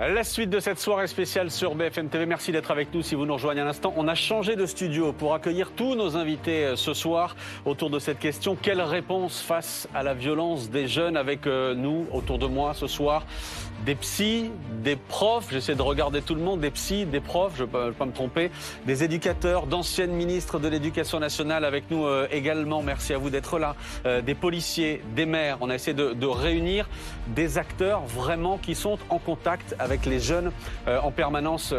La suite de cette soirée spéciale sur BFM TV. Merci d'être avec nous si vous nous rejoignez à l'instant. On a changé de studio pour accueillir tous nos invités ce soir autour de cette question. Quelle réponse face à la violence des jeunes avec nous, autour de moi ce soir? Des psys, des profs, j'essaie de regarder tout le monde, des psys, des profs, je ne peux pas me tromper, des éducateurs, d'anciennes ministres de l'Éducation nationale avec nous également. Merci à vous d'être là. Des policiers, des maires. On a essayé de réunir des acteurs vraiment qui sont en contact avec les jeunes en permanence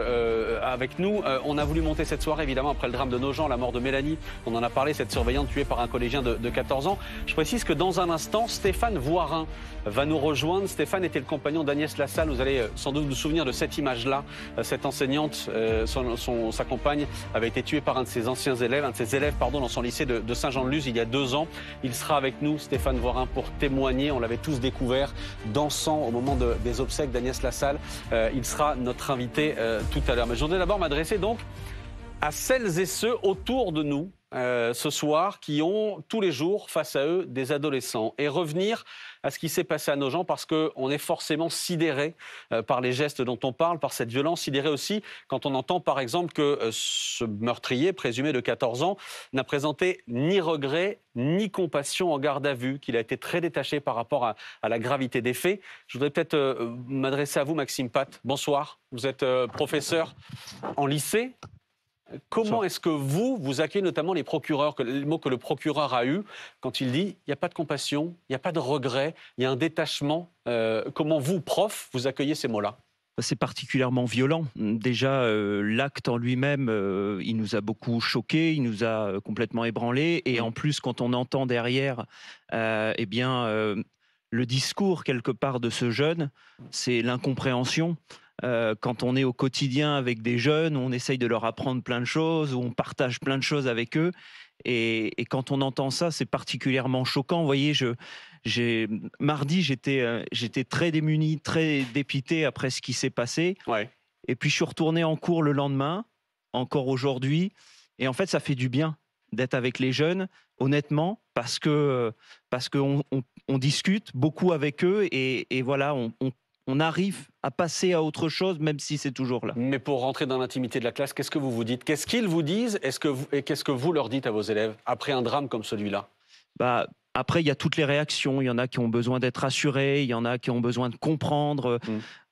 avec nous. On a voulu monter cette soirée évidemment après le drame de Nogent, la mort de Mélanie. On en a parlé, cette surveillante tuée par un collégien de 14 ans. Je précise que dans un instant, Stéphane Voirin va nous rejoindre. Stéphane était le compagnon d'Agnès Lassalle. Vous allez sans doute vous souvenir de cette image-là. Cette enseignante, sa compagne, avait été tuée par un de ses élèves dans son lycée de Saint-Jean-de-Luz il y a 2 ans. Il sera avec nous, Stéphane Voirin, pour témoigner. On l'avait tous découvert dansant au moment des obsèques d'Agnès Lassalle. Il sera notre invité tout à l'heure. Mais je voudrais d'abord m'adresser donc à celles et ceux autour de nous ce soir qui ont tous les jours face à eux des adolescents et revenir à ce qui s'est passé à Nogent parce qu'on est forcément sidéré par les gestes dont on parle, par cette violence, sidéré aussi quand on entend par exemple que ce meurtrier présumé de 14 ans n'a présenté ni regret ni compassion en garde à vue, qu'il a été très détaché par rapport à la gravité des faits. Je voudrais peut-être m'adresser à vous, Maxime Pat. Bonsoir, vous êtes professeur en lycée. Comment est-ce que vous accueillez notamment les procureurs, le mot que le procureur a eu quand il dit il n'y a pas de compassion, il n'y a pas de regret, il y a un détachement. Comment vous, prof, vous accueillez ces mots-là? C'est particulièrement violent. Déjà, l'acte en lui-même, il nous a beaucoup choqués, il nous a complètement ébranlés. Et en plus, quand on entend derrière, le discours quelque part de ce jeune, c'est l'incompréhension. Quand on est au quotidien avec des jeunes, on essaye de leur apprendre plein de choses, on partage plein de choses avec eux. Et quand on entend ça, c'est particulièrement choquant. Vous voyez, mardi, j'étais très démuni, très dépité après ce qui s'est passé. Ouais. Et puis, je suis retourné en cours le lendemain, encore aujourd'hui. Et en fait, ça fait du bien d'être avec les jeunes, honnêtement, parce qu'on discute beaucoup avec eux et voilà, on arrive à passer à autre chose, même si c'est toujours là. Mais pour rentrer dans l'intimité de la classe, qu'est-ce que vous vous dites? Qu'est-ce qu'ils vous disent? Et qu'est-ce que vous leur dites à vos élèves après un drame comme celui-là? Après, il y a toutes les réactions. Il y en a qui ont besoin d'être rassurés, il y en a qui ont besoin de comprendre.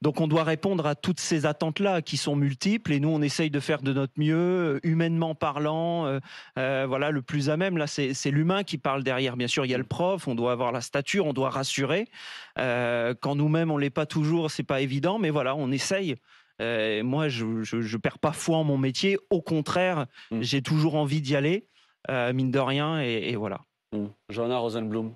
Donc, on doit répondre à toutes ces attentes-là qui sont multiples. Et nous, on essaye de faire de notre mieux, humainement parlant. Voilà, le plus à même, là, c'est l'humain qui parle derrière. Bien sûr, il y a le prof, on doit avoir la stature, on doit rassurer. Quand nous-mêmes, on ne l'est pas toujours, ce n'est pas évident. Mais voilà, on essaye. Moi, je ne perds pas foi en mon métier. Au contraire, j'ai toujours envie d'y aller, mine de rien. Et voilà. Johanna Rosenblum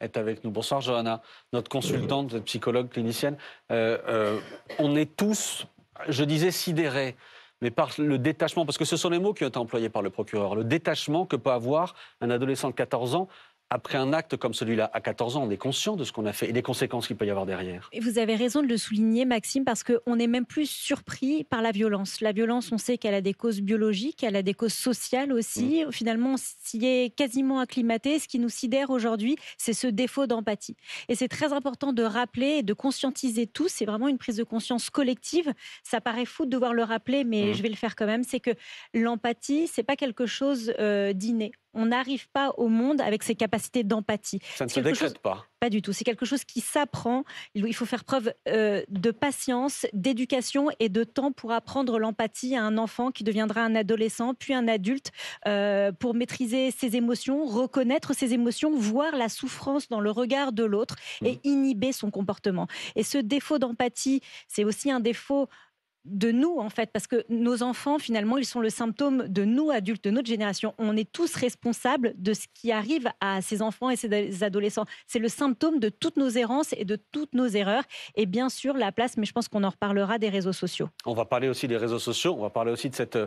est avec nous. Bonsoir Johanna, notre consultante, psychologue clinicienne. On est tous, je disais sidérés, mais par le détachement, parce que ce sont les mots qui ont été employés par le procureur, le détachement que peut avoir un adolescent de 14 ans après un acte comme celui-là. À 14 ans, on est conscient de ce qu'on a fait et des conséquences qu'il peut y avoir derrière. Et vous avez raison de le souligner, Maxime, parce qu'on est même plus surpris par la violence. La violence, on sait qu'elle a des causes biologiques, elle a des causes sociales aussi. Finalement, on s'y est quasiment acclimaté. Ce qui nous sidère aujourd'hui, c'est ce défaut d'empathie. Et c'est très important de rappeler et de conscientiser tous. C'est vraiment une prise de conscience collective. Ça paraît fou de devoir le rappeler, mais je vais le faire quand même. C'est que l'empathie, c'est pas quelque chose d'inné. On n'arrive pas au monde avec ces capacités d'empathie. Ça ne se décrète pas. Pas du tout. C'est quelque chose qui s'apprend. Il faut faire preuve de patience, d'éducation et de temps pour apprendre l'empathie à un enfant qui deviendra un adolescent, puis un adulte, pour maîtriser ses émotions, reconnaître ses émotions, voir la souffrance dans le regard de l'autre et inhiber son comportement. Et ce défaut d'empathie, c'est aussi un défaut de nous, en fait, parce que nos enfants, finalement, ils sont le symptôme de nous, adultes, de notre génération. On est tous responsables de ce qui arrive à ces enfants et ces adolescents. C'est le symptôme de toutes nos errances et de toutes nos erreurs. Et bien sûr, la place, mais je pense qu'on en reparlera, des réseaux sociaux. On va parler aussi des réseaux sociaux, on va parler aussi de cette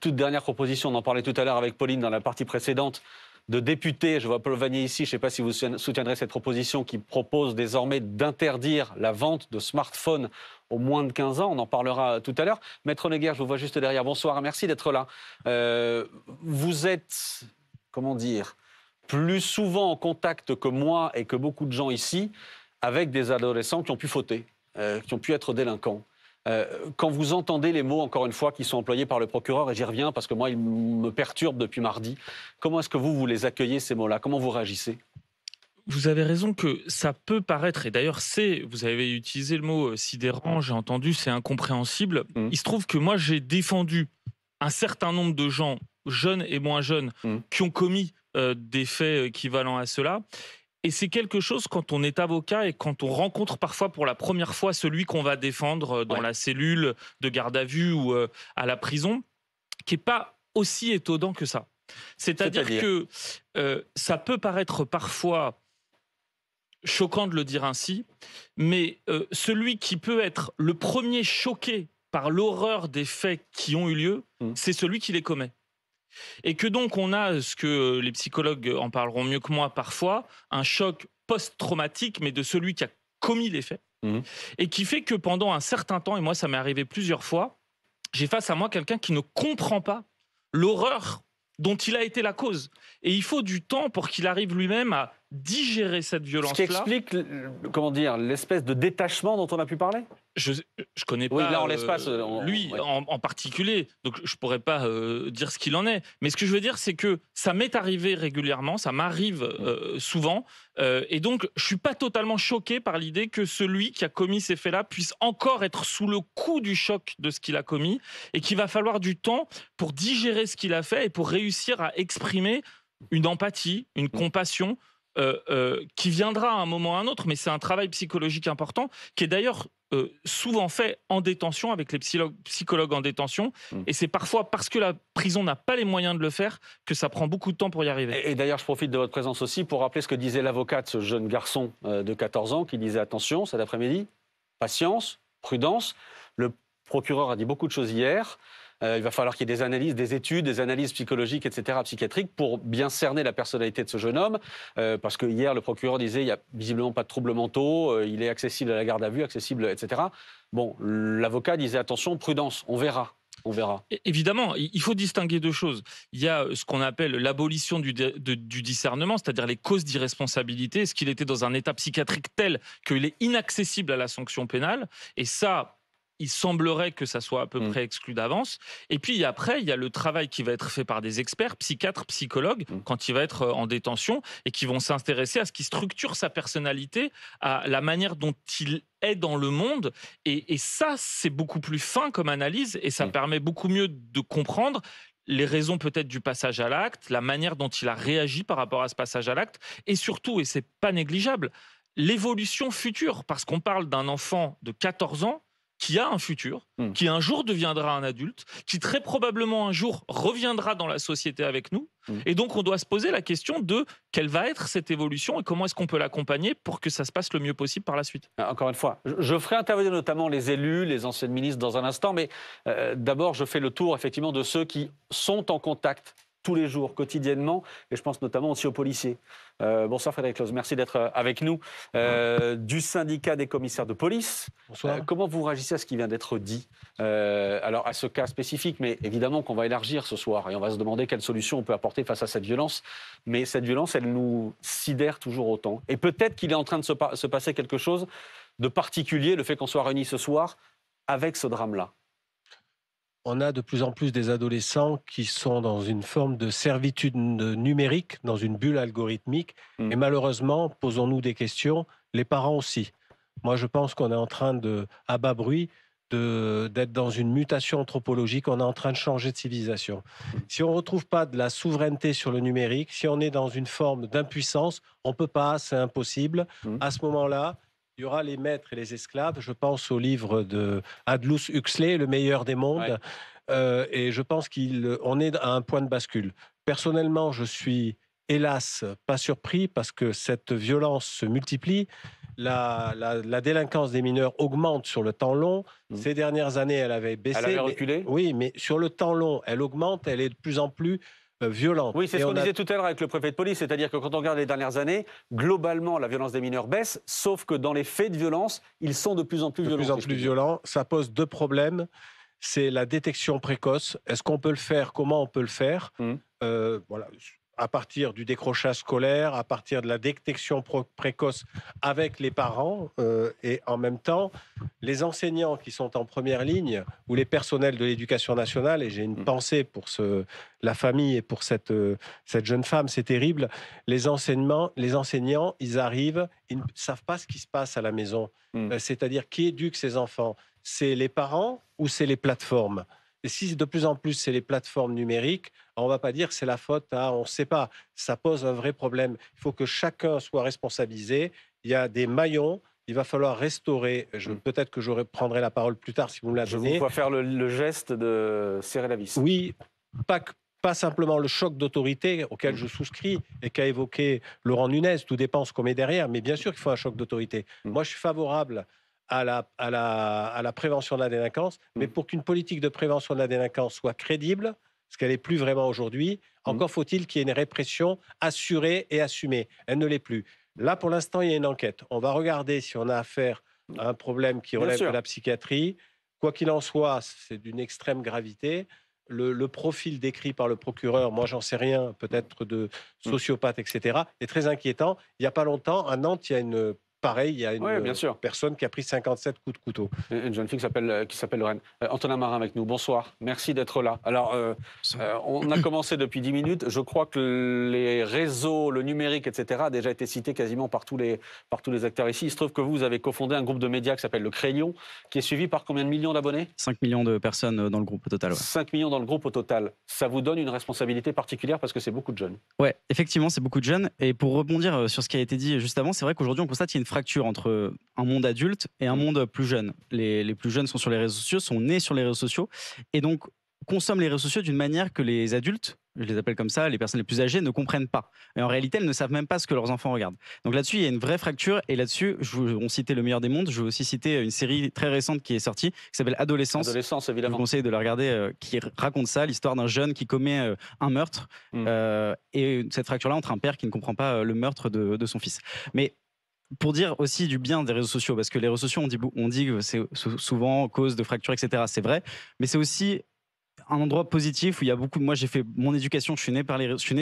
toute dernière proposition, on en parlait tout à l'heure avec Pauline dans la partie précédente, de députés, je vois Paul Vanier ici, je ne sais pas si vous soutiendrez cette proposition qui propose désormais d'interdire la vente de smartphones aux moins de 15 ans, on en parlera tout à l'heure. Maître Neguer, je vous vois juste derrière, bonsoir, merci d'être là. Vous êtes, comment dire, plus souvent en contact que moi et que beaucoup de gens ici avec des adolescents qui ont pu fauter, qui ont pu être délinquants. Quand vous entendez les mots, encore une fois, qui sont employés par le procureur, et j'y reviens parce que moi, ils me perturbent depuis mardi, comment est-ce que vous les accueillez, ces mots-là? Comment vous réagissez? Vous avez raison que ça peut paraître, et d'ailleurs vous avez utilisé le mot sidérant, j'ai entendu, c'est incompréhensible. Il se trouve que moi j'ai défendu un certain nombre de gens, jeunes et moins jeunes, qui ont commis des faits équivalents à cela. Et c'est quelque chose, quand on est avocat et quand on rencontre parfois pour la première fois celui qu'on va défendre dans la cellule de garde à vue ou à la prison, qui n'est pas aussi étonnant que ça. C'est-à-dire que ça peut paraître parfois choquant de le dire ainsi, mais celui qui peut être le premier choqué par l'horreur des faits qui ont eu lieu, c'est celui qui les commet. Et que donc on a ce que les psychologues en parleront mieux que moi parfois, un choc post-traumatique, mais de celui qui a commis les faits, et qui fait que pendant un certain temps, et moi ça m'est arrivé plusieurs fois, j'ai face à moi quelqu'un qui ne comprend pas l'horreur dont il a été la cause. Et il faut du temps pour qu'il arrive lui-même à digérer cette violence-là. Ce qui explique, comment dire, l'espèce de détachement dont on a pu parler? Je connais pas là, en l'espace, lui en particulier, donc je pourrais pas dire ce qu'il en est. Mais ce que je veux dire, c'est que ça m'est arrivé régulièrement, ça m'arrive souvent, et donc je suis pas totalement choqué par l'idée que celui qui a commis ces faits-là puisse encore être sous le coup du choc de ce qu'il a commis, et qu'il va falloir du temps pour digérer ce qu'il a fait et pour réussir à exprimer une empathie, une compassion, qui viendra à un moment ou à un autre, mais c'est un travail psychologique important qui est d'ailleurs souvent fait en détention avec les psychologues en détention, et c'est parfois parce que la prison n'a pas les moyens de le faire que ça prend beaucoup de temps pour y arriver. Et d'ailleurs, je profite de votre présence aussi pour rappeler ce que disait l'avocat de ce jeune garçon de 14 ans qui disait attention cet après-midi, patience, prudence. Le procureur a dit beaucoup de choses hier. Il va falloir qu'il y ait des analyses, des études, des analyses psychologiques, etc., psychiatriques, pour bien cerner la personnalité de ce jeune homme. Parce que hier, le procureur disait il n'y a visiblement pas de troubles mentaux, il est accessible à la garde à vue, accessible, etc. Bon, l'avocat disait attention, prudence, on verra. On verra. Évidemment, il faut distinguer deux choses. Il y a ce qu'on appelle l'abolition du discernement, c'est-à-dire les causes d'irresponsabilité. Est-ce qu'il était dans un état psychiatrique tel qu'il est inaccessible à la sanction pénale? Et ça, il semblerait que ça soit à peu près exclu d'avance. Et puis après, il y a le travail qui va être fait par des experts, psychiatres, psychologues, quand il va être en détention, et qui vont s'intéresser à ce qui structure sa personnalité, à la manière dont il est dans le monde. Et ça, c'est beaucoup plus fin comme analyse, et ça permet beaucoup mieux de comprendre les raisons peut-être du passage à l'acte, la manière dont il a réagi par rapport à ce passage à l'acte, et surtout, et c'est pas négligeable, l'évolution future, parce qu'on parle d'un enfant de 14 ans qui a un futur, qui un jour deviendra un adulte, qui très probablement un jour reviendra dans la société avec nous. Et donc, on doit se poser la question de quelle va être cette évolution et comment est-ce qu'on peut l'accompagner pour que ça se passe le mieux possible par la suite. Encore une fois, je ferai intervenir notamment les élus, les anciennes ministres dans un instant, mais d'abord, je fais le tour effectivement de ceux qui sont en contact tous les jours, quotidiennement, et je pense notamment aussi aux policiers. Bonsoir Frédéric Claus, merci d'être avec nous. Du syndicat des commissaires de police. Bonsoir. Comment vous réagissez à ce qui vient d'être dit? Alors à ce cas spécifique, mais évidemment qu'on va élargir ce soir, et on va se demander quelle solution on peut apporter face à cette violence. Mais cette violence, elle nous sidère toujours autant. Et peut-être qu'il est en train de se passer quelque chose de particulier, le fait qu'on soit réunis ce soir, avec ce drame-là. On a de plus en plus des adolescents qui sont dans une forme de servitude numérique, dans une bulle algorithmique. Et malheureusement, posons-nous des questions, les parents aussi. Moi, je pense qu'on est en train à bas bruit, d'être dans une mutation anthropologique, on est en train de changer de civilisation. Si on ne retrouve pas de la souveraineté sur le numérique, si on est dans une forme d'impuissance, on ne peut pas, c'est impossible. À ce moment-là, il y aura les maîtres et les esclaves. Je pense au livre de Aldous Huxley, Le meilleur des mondes. Ouais. Et je pense qu'on est à un point de bascule. Personnellement, je suis, hélas, pas surpris parce que cette violence se multiplie. La délinquance des mineurs augmente sur le temps long. Ces dernières années, elle avait baissé. Elle avait reculé. Oui, mais sur le temps long, elle augmente. Elle est de plus en plus violente. Oui, c'est ce qu'on disait tout à l'heure avec le préfet de police, c'est-à-dire que quand on regarde les dernières années, globalement, la violence des mineurs baisse, sauf que dans les faits de violence, ils sont de plus en plus violents. De plus en plus violents. Ça pose deux problèmes. C'est la détection précoce. Est-ce qu'on peut le faire? Comment on peut le faire? Voilà. à partir du décrochage scolaire, à partir de la détection précoce avec les parents et en même temps, les enseignants qui sont en première ligne ou les personnels de l'éducation nationale, et j'ai une pensée pour la famille et pour cette jeune femme, c'est terrible, les enseignants, ils arrivent, ils ne savent pas ce qui se passe à la maison. C'est-à-dire qui éduque ces enfants? C'est les parents ou c'est les plateformes? Et si de plus en plus c'est les plateformes numériques, on ne va pas dire que c'est la faute à on ne sait pas. Ça pose un vrai problème. Il faut que chacun soit responsabilisé. Il y a des maillons. Il va falloir restaurer. Peut-être que je prendrai la parole plus tard si vous me la donnez. Je vous vois faire le geste de serrer la vis. Oui, pas simplement le choc d'autorité auquel je souscris et qu'a évoqué Laurent Nunez. Tout dépend ce qu'on met derrière. Mais bien sûr qu'il faut un choc d'autorité. Moi, je suis favorable à la prévention de la délinquance, mais pour qu'une politique de prévention de la délinquance soit crédible, ce qu'elle n'est plus vraiment aujourd'hui, encore faut-il qu'il y ait une répression assurée et assumée. Elle ne l'est plus. Là, pour l'instant, il y a une enquête. On va regarder si on a affaire à un problème qui relève de la psychiatrie. Quoi qu'il en soit, c'est d'une extrême gravité. Le profil décrit par le procureur, moi j'en sais rien, peut-être de sociopathe, etc., est très inquiétant. Il n'y a pas longtemps, à Nantes, il y a une personne qui a pris 57 coups de couteau. Une jeune fille qui s'appelle Lorraine. Antonin Marin avec nous, bonsoir. Merci d'être là. Alors, on a commencé depuis 10 minutes. Je crois que les réseaux, le numérique, etc., a déjà été cité quasiment par tous les acteurs ici. Il se trouve que vous avez cofondé un groupe de médias qui s'appelle Le Crayon, qui est suivi par combien de millions d'abonnés? 5 millions de personnes dans le groupe au total. Ouais. 5 millions dans le groupe au total. Ça vous donne une responsabilité particulière parce que c'est beaucoup de jeunes. Ouais, effectivement, c'est beaucoup de jeunes. Et pour rebondir sur ce qui a été dit juste avant, c'est vrai qu'aujourd'hui, on constate qu'il y a une fracture entre un monde adulte et un monde plus jeune. Les plus jeunes sont sur les réseaux sociaux, sont nés sur les réseaux sociaux, et donc consomment les réseaux sociaux d'une manière que les adultes, je les appelle comme ça, les personnes les plus âgées, ne comprennent pas. Et en réalité, elles ne savent même pas ce que leurs enfants regardent. Donc là-dessus, il y a une vraie fracture, et là-dessus, on citait Le Meilleur des Mondes, je veux aussi citer une série très récente qui est sortie, qui s'appelle Adolescence. Adolescence, évidemment. Je vous conseille de la regarder, qui raconte ça, l'histoire d'un jeune qui commet un meurtre, et cette fracture-là entre un père qui ne comprend pas le meurtre de son fils. Mais pour dire aussi du bien des réseaux sociaux, parce que les réseaux sociaux, on dit que c'est souvent cause de fractures, etc. C'est vrai, mais c'est aussi un endroit positif où il y a beaucoup. Moi, j'ai fait mon éducation, je suis né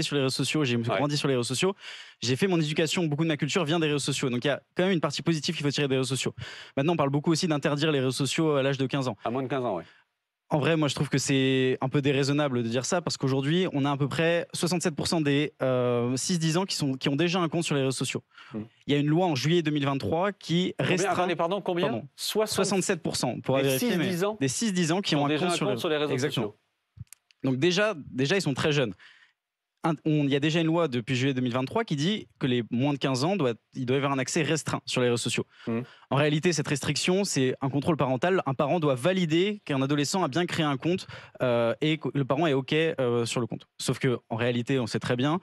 sur les réseaux sociaux, j'ai grandi sur les réseaux sociaux. J'ai fait mon éducation, beaucoup de ma culture vient des réseaux sociaux. Donc il y a quand même une partie positive qu'il faut tirer des réseaux sociaux. Maintenant, on parle beaucoup aussi d'interdire les réseaux sociaux à l'âge de 15 ans. À moins de 15 ans, oui. En vrai, moi, je trouve que c'est un peu déraisonnable de dire ça parce qu'aujourd'hui, on a à peu près 67% des 6-10 ans qui ont déjà un compte sur les réseaux sociaux. Il y a une loi en juillet 2023 qui restreint... Combien 67% pour vérifier, mais des 6-10 ans qui ont un compte sur les réseaux sociaux. Donc déjà, ils sont très jeunes. Il y a déjà une loi depuis juillet 2023 qui dit que les moins de 15 ans ils doivent avoir un accès restreint sur les réseaux sociaux. En réalité, cette restriction, c'est un contrôle parental. Un parent doit valider qu'un adolescent a bien créé un compte et que le parent est OK sur le compte. Sauf qu'en réalité, on sait très bien,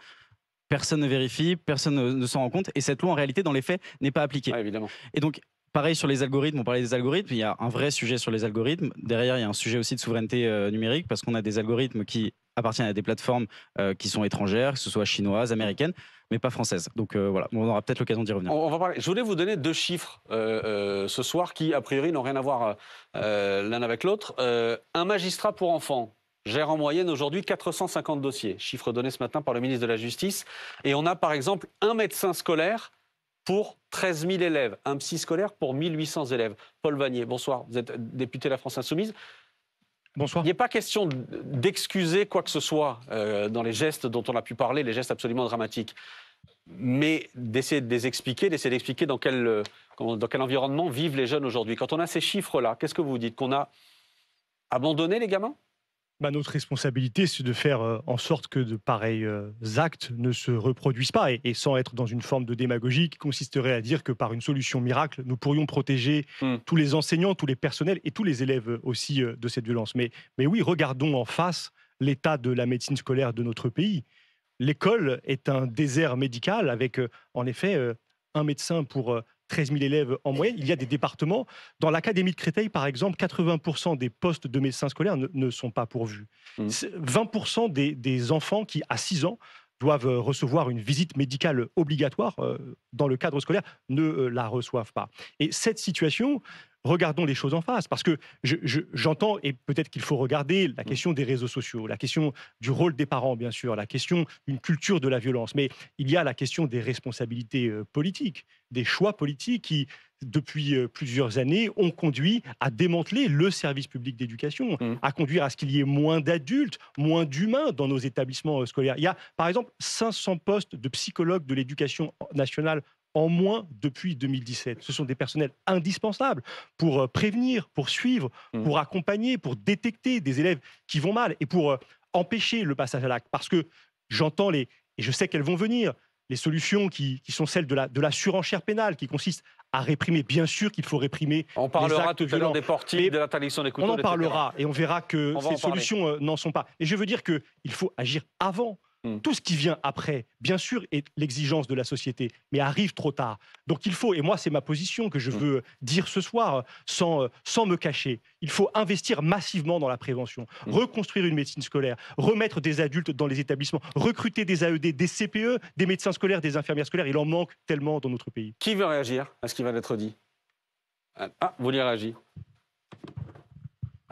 personne ne vérifie, personne ne s'en rend compte. Et cette loi, en réalité, dans les faits, n'est pas appliquée. Évidemment. Et donc, pareil sur les algorithmes, on parlait des algorithmes, il y a un vrai sujet sur les algorithmes. Derrière, il y a un sujet aussi de souveraineté numérique parce qu'on a des algorithmes qui appartiennent à des plateformes qui sont étrangères, que ce soit chinoises, américaines, mais pas françaises. Donc voilà, on aura peut-être l'occasion d'y revenir. On va parler. Je voulais vous donner 2 chiffres ce soir qui, a priori, n'ont rien à voir l'un avec l'autre. Un magistrat pour enfants gère en moyenne aujourd'hui 450 dossiers, chiffre donné ce matin par le ministre de la Justice. Et on a par exemple un médecin scolaire pour 13 000 élèves, un psy scolaire pour 1800 élèves. Paul Vanier, bonsoir, vous êtes député de la France Insoumise. Bonsoir. Il n'est pas question d'excuser quoi que ce soit dans les gestes dont on a pu parler, les gestes absolument dramatiques, mais d'essayer de les expliquer, d'expliquer dans quel environnement vivent les jeunes aujourd'hui. Quand on a ces chiffres-là, qu'est-ce que vous dites? Qu'on a abandonné les gamins? Notre responsabilité, c'est de faire en sorte que de pareils actes ne se reproduisent pas, et sans être dans une forme de démagogie qui consisterait à dire que par une solution miracle, nous pourrions protéger tous les enseignants, tous les personnels et tous les élèves aussi de cette violence. Mais oui, regardons en face l'état de la médecine scolaire de notre pays. L'école est un désert médical avec, en effet, un médecin pour 13 000 élèves en moyenne. Il y a des départements. Dans l'Académie de Créteil, par exemple, 80% des postes de médecins scolaires ne sont pas pourvus. 20% des enfants qui, à 6 ans, doivent recevoir une visite médicale obligatoire dans le cadre scolaire ne la reçoivent pas. Et cette situation, regardons les choses en face. Parce que j'entends, et peut-être qu'il faut regarder la question des réseaux sociaux, la question du rôle des parents, bien sûr, la question d'une culture de la violence. Mais il y a la question des responsabilités politiques, des choix politiques qui, depuis plusieurs années, ont conduit à démanteler le service public d'éducation, à conduire à ce qu'il y ait moins d'adultes, moins d'humains dans nos établissements scolaires. Il y a, par exemple, 500 postes de psychologues de l'éducation nationale en moins depuis 2017. Ce sont des personnels indispensables pour prévenir, pour suivre, pour accompagner, pour détecter des élèves qui vont mal et pour empêcher le passage à l'acte. Parce que j'entends et je sais qu'elles vont venir, les solutions qui sont celles de la surenchère pénale, qui consiste à réprimer. Bien sûr qu'il faut réprimer. On parlera tout à l'heure des portiques, de l'interdiction des couteaux. On en parlera et on verra que ces solutions n'en sont pas. Et je veux dire qu'il faut agir avant. Tout ce qui vient après, bien sûr, est l'exigence de la société, mais arrive trop tard. Donc il faut, et moi c'est ma position que je veux dire ce soir, sans me cacher, il faut investir massivement dans la prévention, reconstruire une médecine scolaire, remettre des adultes dans les établissements, recruter des AED, des CPE, des médecins scolaires, des infirmières scolaires. Il en manque tellement dans notre pays. Qui veut réagir à ce qui vient d'être dit? Ah, vous voulez réagir?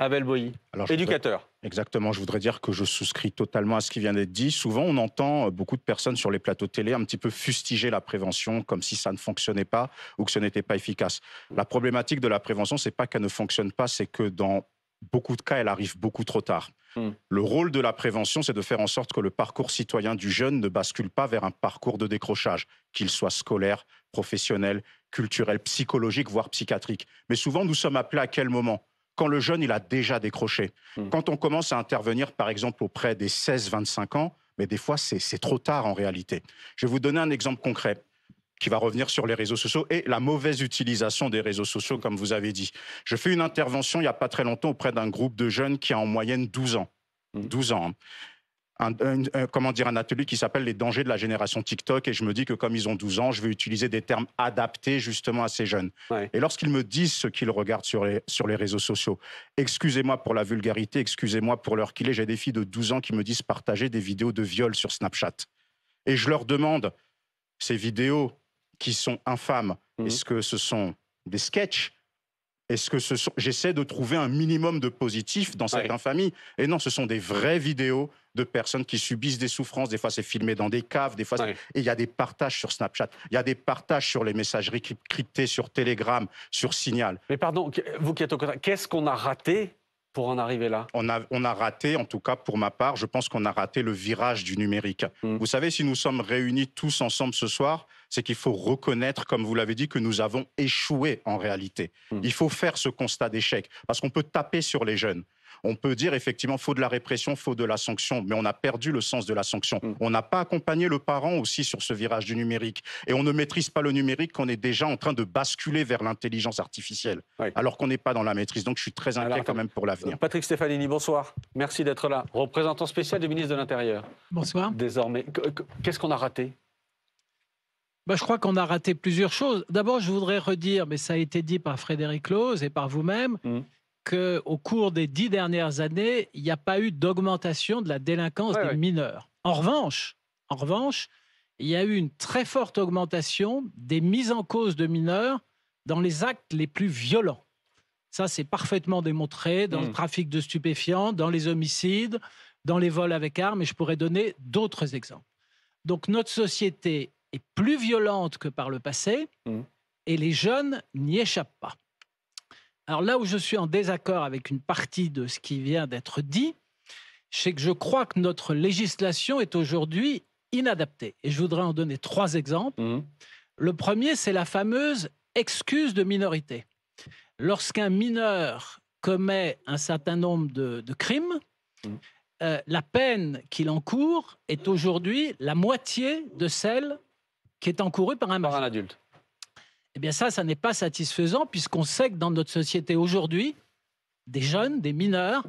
Abel Boilly, éducateur. Exactement, je voudrais dire que je souscris totalement à ce qui vient d'être dit. Souvent, on entend beaucoup de personnes sur les plateaux télé un petit peu fustiger la prévention comme si ça ne fonctionnait pas ou que ce n'était pas efficace. La problématique de la prévention, c'est pas qu'elle ne fonctionne pas, c'est que dans beaucoup de cas, elle arrive beaucoup trop tard. Le rôle de la prévention, c'est de faire en sorte que le parcours citoyen du jeune ne bascule pas vers un parcours de décrochage, qu'il soit scolaire, professionnel, culturel, psychologique, voire psychiatrique. Mais souvent, nous sommes appelés à quel moment ? Quand le jeune, il a déjà décroché. Quand on commence à intervenir, par exemple, auprès des 16-25 ans, mais des fois, c'est trop tard en réalité. Je vais vous donner un exemple concret qui va revenir sur les réseaux sociaux et la mauvaise utilisation des réseaux sociaux, comme vous avez dit. Je fais une intervention il n'y a pas très longtemps auprès d'un groupe de jeunes qui a en moyenne 12 ans. 12 ans. Un atelier qui s'appelle les dangers de la génération TikTok, et je me dis que comme ils ont 12 ans, je vais utiliser des termes adaptés justement à ces jeunes. Ouais. Et lorsqu'ils me disent ce qu'ils regardent sur les réseaux sociaux, excusez-moi pour la vulgarité, excusez-moi pour l'heure qu'il est, j'ai des filles de 12 ans qui me disent partager des vidéos de viol sur Snapchat. Et je leur demande, ces vidéos qui sont infâmes, est-ce que ce sont des sketchs ? Est-ce que j'essaie de trouver un minimum de positif dans cette infamie? Et non, ce sont des vraies vidéos de personnes qui subissent des souffrances. Des fois, c'est filmé dans des caves. Des fois, et il y a des partages sur Snapchat. Il y a des partages sur les messageries cryptées, sur Telegram, sur Signal. Mais pardon, vous qui êtes au côté, qu'est-ce qu'on a raté pour en arriver là? On a raté, en tout cas pour ma part, je pense qu'on a raté le virage du numérique. Vous savez, si nous sommes réunis tous ensemble ce soir, c'est qu'il faut reconnaître, comme vous l'avez dit, que nous avons échoué en réalité. Il faut faire ce constat d'échec, parce qu'on peut taper sur les jeunes. On peut dire effectivement, faut de la répression, faut de la sanction, mais on a perdu le sens de la sanction. On n'a pas accompagné le parent aussi sur ce virage du numérique. Et on ne maîtrise pas le numérique qu'on est déjà en train de basculer vers l'intelligence artificielle, alors qu'on n'est pas dans la maîtrise. Donc je suis très inquiet quand même pour l'avenir. Patrick Stefanini, bonsoir. Merci d'être là. Représentant spécial du ministre de l'Intérieur. Bonsoir. Désormais, qu'est-ce qu'on a raté? Je crois qu'on a raté plusieurs choses. D'abord, je voudrais redire, mais ça a été dit par Frédéric Looz et par vous-même, qu'au cours des 10 dernières années, il n'y a pas eu d'augmentation de la délinquance des mineurs. En revanche, il y a eu une très forte augmentation des mises en cause de mineurs dans les actes les plus violents. Ça, c'est parfaitement démontré dans le trafic de stupéfiants, dans les homicides, dans les vols avec armes, et je pourrais donner d'autres exemples. Donc notre société est plus violente que par le passé, et les jeunes n'y échappent pas. Alors là où je suis en désaccord avec une partie de ce qui vient d'être dit, c'est que je crois que notre législation est aujourd'hui inadaptée. Et je voudrais en donner 3 exemples. Le premier, c'est la fameuse excuse de minorité. Lorsqu'un mineur commet un certain nombre de crimes, la peine qu'il encourt est aujourd'hui la moitié de celle qui est encourue par un majeur. Par un adulte. Eh bien ça n'est pas satisfaisant, puisqu'on sait que dans notre société aujourd'hui, des jeunes, des mineurs,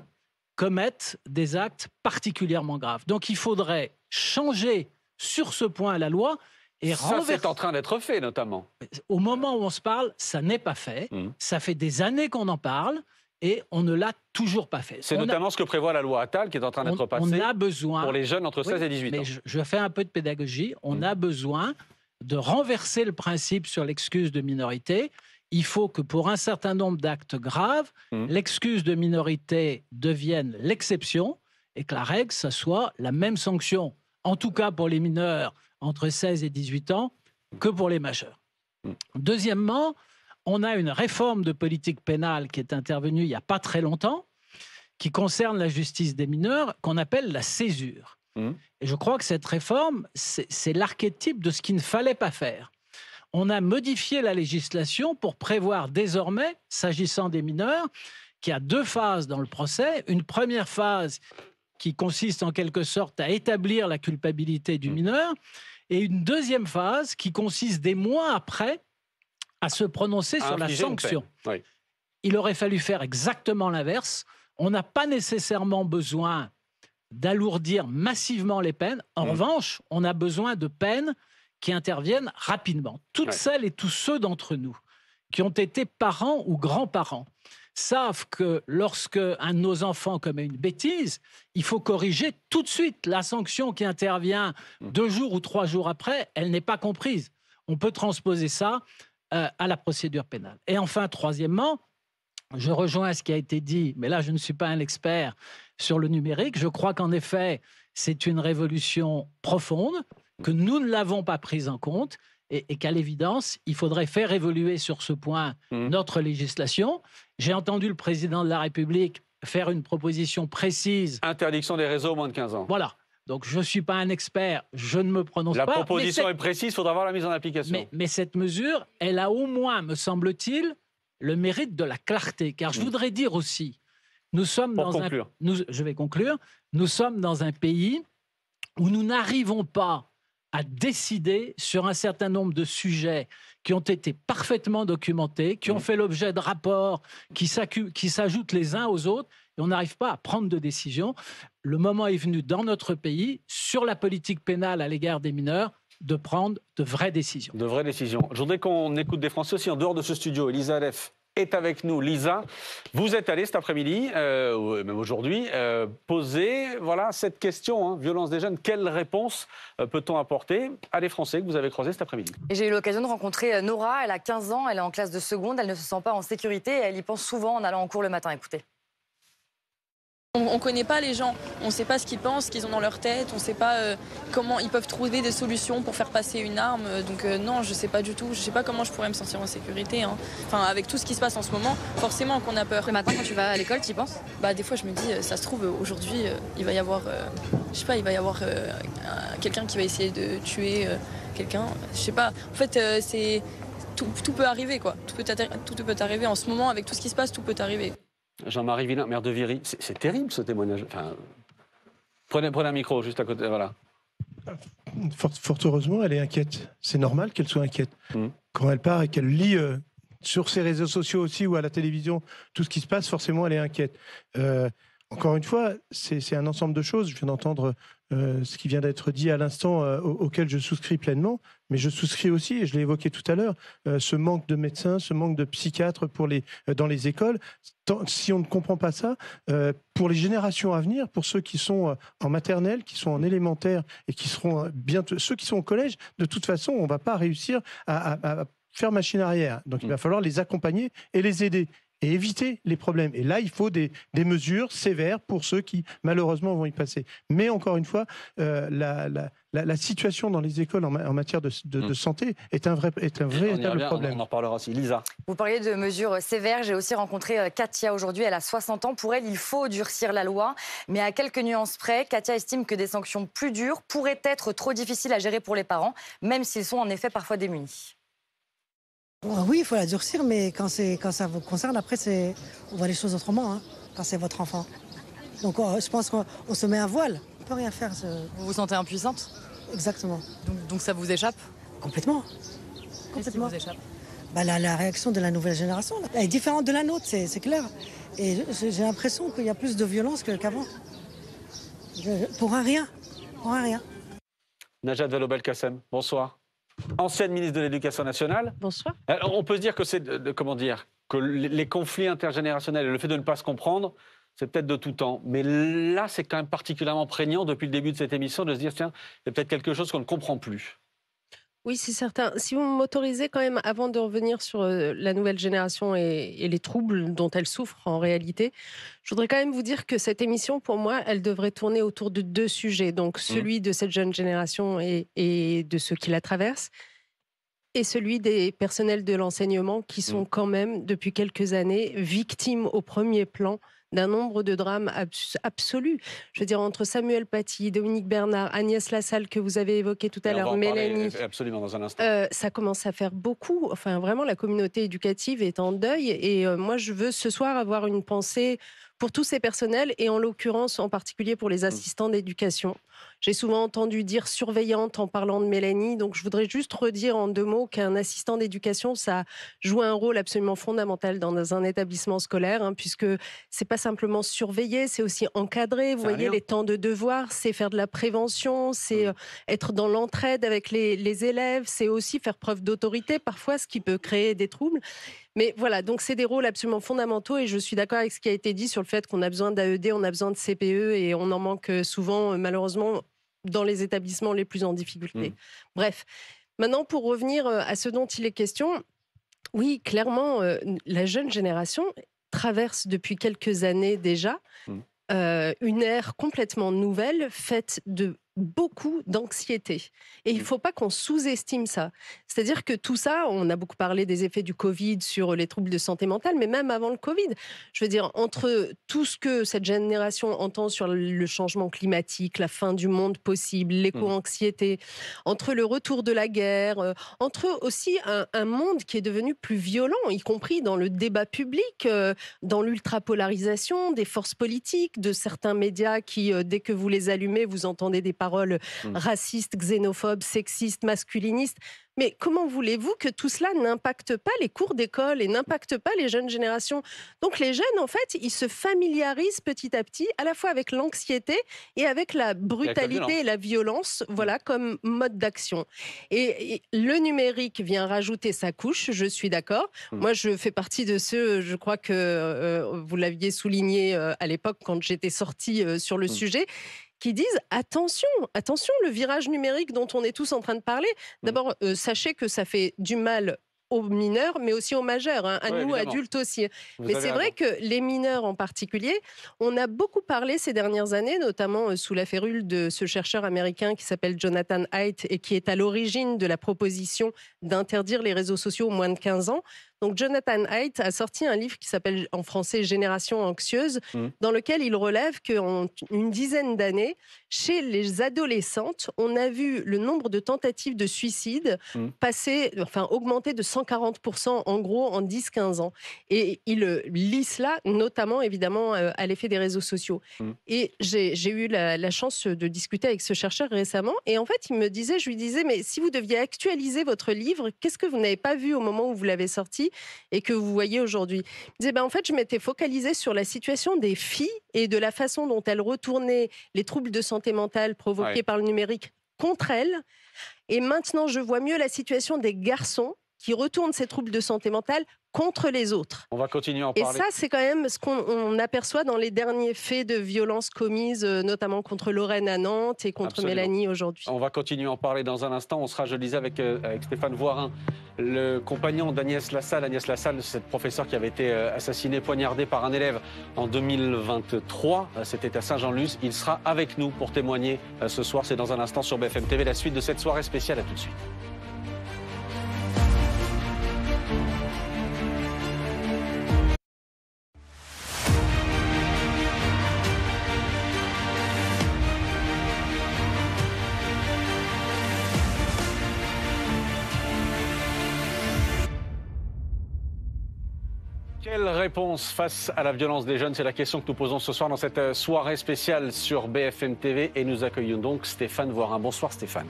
commettent des actes particulièrement graves. Donc il faudrait changer sur ce point la loi et renverser... Ça, c'est en train d'être fait, notamment. Au moment où on se parle, ça n'est pas fait. Ça fait des années qu'on en parle et on ne l'a toujours pas fait. C'est notamment ce que prévoit la loi Attal qui est en train d'être passée pour les jeunes entre 16 et 18 ans. Je fais un peu de pédagogie. On a besoin de renverser le principe sur l'excuse de minorité il faut que pour un certain nombre d'actes graves, l'excuse de minorité devienne l'exception et que la règle, ça soit la même sanction, en tout cas pour les mineurs entre 16 et 18 ans, que pour les majeurs. Deuxièmement, on a une réforme de politique pénale qui est intervenue il n'y a pas très longtemps, qui concerne la justice des mineurs, qu'on appelle la césure. Et je crois que cette réforme, c'est l'archétype de ce qu'il ne fallait pas faire. On a modifié la législation pour prévoir désormais, s'agissant des mineurs, qu'il y a 2 phases dans le procès. Une première phase qui consiste en quelque sorte à établir la culpabilité du mineur, et une deuxième phase qui consiste des mois après à se prononcer sur la sanction. Oui. Il aurait fallu faire exactement l'inverse. On n'a pas nécessairement besoin d'alourdir massivement les peines. En revanche, on a besoin de peines qui interviennent rapidement. Toutes celles et tous ceux d'entre nous qui ont été parents ou grands-parents savent que lorsque un de nos enfants commet une bêtise, il faut corriger tout de suite. La sanction qui intervient 2 jours ou 3 jours après, elle n'est pas comprise. On peut transposer ça à la procédure pénale. Et enfin, troisièmement, je rejoins ce qui a été dit, mais là, je ne suis pas un expert sur le numérique. Je crois qu'en effet, c'est une révolution profonde, que nous ne l'avons pas prise en compte et qu'à l'évidence, il faudrait faire évoluer sur ce point notre législation. J'ai entendu le président de la République faire une proposition précise. Interdiction des réseaux aux moins de 15 ans. Voilà. Donc, je ne suis pas un expert, je ne me prononce pas. La proposition est précise, il faudra voir la mise en application. Mais cette mesure, elle a au moins, me semble-t-il, le mérite de la clarté. Car je voudrais dire aussi, nous sommes je vais conclure. Nous sommes dans un pays où nous n'arrivons pas à décider sur un certain nombre de sujets qui ont été parfaitement documentés, qui ont fait l'objet de rapports qui s'ajoutent les uns aux autres, et on n'arrive pas à prendre de décision. Le moment est venu dans notre pays, sur la politique pénale à l'égard des mineurs, de prendre de vraies décisions. De vraies décisions. Je voudrais qu'on écoute des Français aussi en dehors de ce studio. Elisa Alef est avec nous. Lisa, vous êtes allée cet après-midi, même aujourd'hui, poser cette question, violence des jeunes. Quelle réponse peut-on apporter à des Français que vous avez croisés cet après-midi? Et j'ai eu l'occasion de rencontrer Nora, elle a 15 ans, elle est en classe de seconde, elle ne se sent pas en sécurité et elle y pense souvent en allant en cours le matin. Écoutez. On ne connaît pas les gens, on ne sait pas ce qu'ils pensent, ce qu'ils ont dans leur tête, on ne sait pas comment ils peuvent trouver des solutions pour faire passer une arme. Donc non, je ne sais pas du tout, je ne sais pas comment je pourrais me sentir en sécurité. Enfin, avec tout ce qui se passe en ce moment, forcément qu'on a peur. Le matin quand tu vas à l'école, tu y penses? Des fois je me dis, ça se trouve aujourd'hui, il va y avoir, quelqu'un qui va essayer de tuer quelqu'un. Je sais pas, en fait tout peut arriver quoi, tout peut arriver en ce moment avec tout ce qui se passe, tout peut arriver. Jean-Marie Villain, maire de Viry, c'est terrible ce témoignage. Enfin, prenez un micro juste à côté, voilà. Fort heureusement, elle est inquiète. C'est normal qu'elle soit inquiète. Quand elle part et qu'elle lit sur ses réseaux sociaux aussi ou à la télévision tout ce qui se passe, forcément, elle est inquiète. Encore une fois, c'est un ensemble de choses. Je viens d'entendre ce qui vient d'être dit à l'instant, auquel je souscris pleinement, mais je souscris aussi, et je l'ai évoqué tout à l'heure, ce manque de médecins, ce manque de psychiatres dans les écoles. Si on ne comprend pas ça, pour les générations à venir, pour ceux qui sont en maternelle, qui sont en élémentaire et qui seront bientôt, ceux qui sont au collège, de toute façon, on ne va pas réussir à faire machine arrière. Donc il va falloir les accompagner et les aider et éviter les problèmes. Et là, il faut des mesures sévères pour ceux qui, malheureusement, vont y passer. Mais encore une fois, la situation dans les écoles en matière de santé est un véritable problème. On en reparlera aussi. Lisa. Vous parliez de mesures sévères. J'ai aussi rencontré Katia aujourd'hui. Elle a 60 ans. Pour elle, il faut durcir la loi. Mais à quelques nuances près, Katia estime que des sanctions plus dures pourraient être trop difficiles à gérer pour les parents, même s'ils sont en effet parfois démunis. Oui, il faut la durcir, mais quand ça vous concerne, après, on voit les choses autrement, quand c'est votre enfant. Donc je pense qu'on se met un voile, on ne peut rien faire. Vous vous sentez impuissante? Exactement. Donc ça vous échappe? Complètement. Qu'est-ce qui vous échappe? La réaction de la nouvelle génération, elle est différente de la nôtre, c'est clair. Et j'ai l'impression qu'il y a plus de violence qu'avant. Pour un rien. Najat Vallaud-Belkacem, bonsoir. Ancienne ministre de l'Éducation nationale. Bonsoir. Alors, on peut se dire que c'est que les conflits intergénérationnels et le fait de ne pas se comprendre, c'est peut-être de tout temps. Mais là, c'est quand même particulièrement prégnant depuis le début de cette émission de se dire, tiens, il y a peut-être quelque chose qu'on ne comprend plus. Oui, c'est certain. Si vous m'autorisez quand même, avant de revenir sur la nouvelle génération et les troubles dont elle souffre en réalité, je voudrais quand même vous dire que cette émission, pour moi, elle devrait tourner autour de 2 sujets. Donc celui de cette jeune génération et de ceux qui la traversent, et celui des personnels de l'enseignement qui sont quand même, depuis quelques années, victimes au premier plan d'un nombre de drames absolus. Je veux dire, entre Samuel Paty, Dominique Bernard, Agnès Lassalle, que vous avez évoqué tout à l'heure, Mélanie, absolument dans un instant. ça commence à faire beaucoup. Enfin, vraiment, la communauté éducative est en deuil. Et moi, je veux ce soir avoir une pensée pour tous ces personnels et en l'occurrence, en particulier pour les assistants d'éducation. J'ai souvent entendu dire surveillante en parlant de Mélanie, donc je voudrais juste redire en 2 mots qu'un assistant d'éducation, ça joue un rôle absolument fondamental dans un établissement scolaire, hein, puisque c'est pas simplement surveiller, c'est aussi encadrer. Vous voyez, les temps de devoir, c'est faire de la prévention, c'est être dans l'entraide avec les élèves, c'est aussi faire preuve d'autorité parfois, ce qui peut créer des troubles. Mais voilà, donc c'est des rôles absolument fondamentaux et je suis d'accord avec ce qui a été dit sur le fait qu'on a besoin d'AED, on a besoin de CPE et on en manque souvent, malheureusement, dans les établissements les plus en difficulté. Bref, maintenant pour revenir à ce dont il est question, oui, clairement, la jeune génération traverse depuis quelques années déjà une ère complètement nouvelle, faite de beaucoup d'anxiété. Et il ne faut pas qu'on sous-estime ça. C'est-à-dire que tout ça, on a beaucoup parlé des effets du Covid sur les troubles de santé mentale, mais même avant le Covid, je veux dire, entre tout ce que cette génération entend sur le changement climatique, la fin du monde possible, l'éco-anxiété, entre le retour de la guerre, entre aussi un monde qui est devenu plus violent, y compris dans le débat public, dans l'ultrapolarisation des forces politiques, de certains médias qui, dès que vous les allumez, vous entendez des paroles racistes, xénophobes, sexistes, masculinistes. Mais comment voulez-vous que tout cela n'impacte pas les cours d'école et n'impacte pas les jeunes générations? Donc les jeunes, en fait, ils se familiarisent petit à petit à la fois avec l'anxiété et avec la brutalité et la violence, voilà, comme mode d'action. Et le numérique vient rajouter sa couche, je suis d'accord. Moi, je fais partie de ceux, je crois que vous l'aviez souligné à l'époque quand j'étais sortie sur le sujet, qui disent attention, attention, le virage numérique dont on est tous en train de parler. D'abord, sachez que ça fait du mal aux mineurs, mais aussi aux majeurs, hein, à nous, évidemment, adultes aussi. Mais c'est vrai que les mineurs en particulier, on a beaucoup parlé ces dernières années, notamment sous la férule de ce chercheur américain qui s'appelle Jonathan Haidt et qui est à l'origine de la proposition d'interdire les réseaux sociaux aux moins de 15 ans. Donc Jonathan Haidt a sorti un livre qui s'appelle en français « Génération anxieuse », dans lequel il relève qu'en une dizaine d'années, chez les adolescentes, on a vu le nombre de tentatives de suicide augmenter de 140% en gros en 10-15 ans. Et il lit cela notamment évidemment à l'effet des réseaux sociaux. Et j'ai eu la chance de discuter avec ce chercheur récemment et en fait je lui disais mais si vous deviez actualiser votre livre, qu'est-ce que vous n'avez pas vu au moment où vous l'avez sorti et que vous voyez aujourd'hui? Il disait, en fait, je m'étais focalisée sur la situation des filles et de la façon dont elles retournaient les troubles de santé mentale provoqués par le numérique contre elles. Et maintenant, je vois mieux la situation des garçons qui retournent ces troubles de santé mentale contre les autres. On va continuer à en parler. Et ça, c'est quand même ce qu'on aperçoit dans les derniers faits de violence commises, notamment contre Lorraine à Nantes et contre Mélanie aujourd'hui. On va continuer à en parler dans un instant. On sera, je le disais, avec Stéphane Voirin, le compagnon d'Agnès Lassalle. Agnès Lassalle, cette professeure qui avait été assassinée, poignardée par un élève en 2023. C'était à Saint-Jean-Luz. Il sera avec nous pour témoigner ce soir. C'est dans un instant sur BFM TV. La suite de cette soirée spéciale. À tout de suite. Quelle réponse face à la violence des jeunes? C'est la question que nous posons ce soir dans cette soirée spéciale sur BFM TV. Et nous accueillons donc Stéphane Voirin. Bonsoir Stéphane.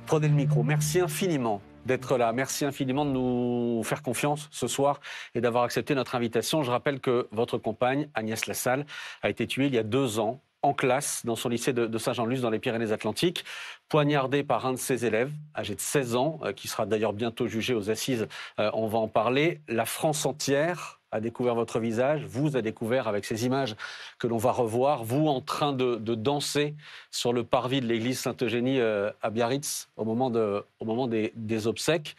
Prenez le micro. Merci infiniment d'être là. Merci infiniment de nous faire confiance ce soir et d'avoir accepté notre invitation. Je rappelle que votre compagne, Agnès Lassalle, a été tuée il y a 2 ans en classe dans son lycée de Saint-Jean-Luz dans les Pyrénées-Atlantiques, poignardée par un de ses élèves, âgé de 16 ans, qui sera d'ailleurs bientôt jugé aux assises. On va en parler. La France entière a découvert votre visage, vous a découvert avec ces images que l'on va revoir, vous en train de danser sur le parvis de l'église Sainte-Eugénie à Biarritz au moment des obsèques.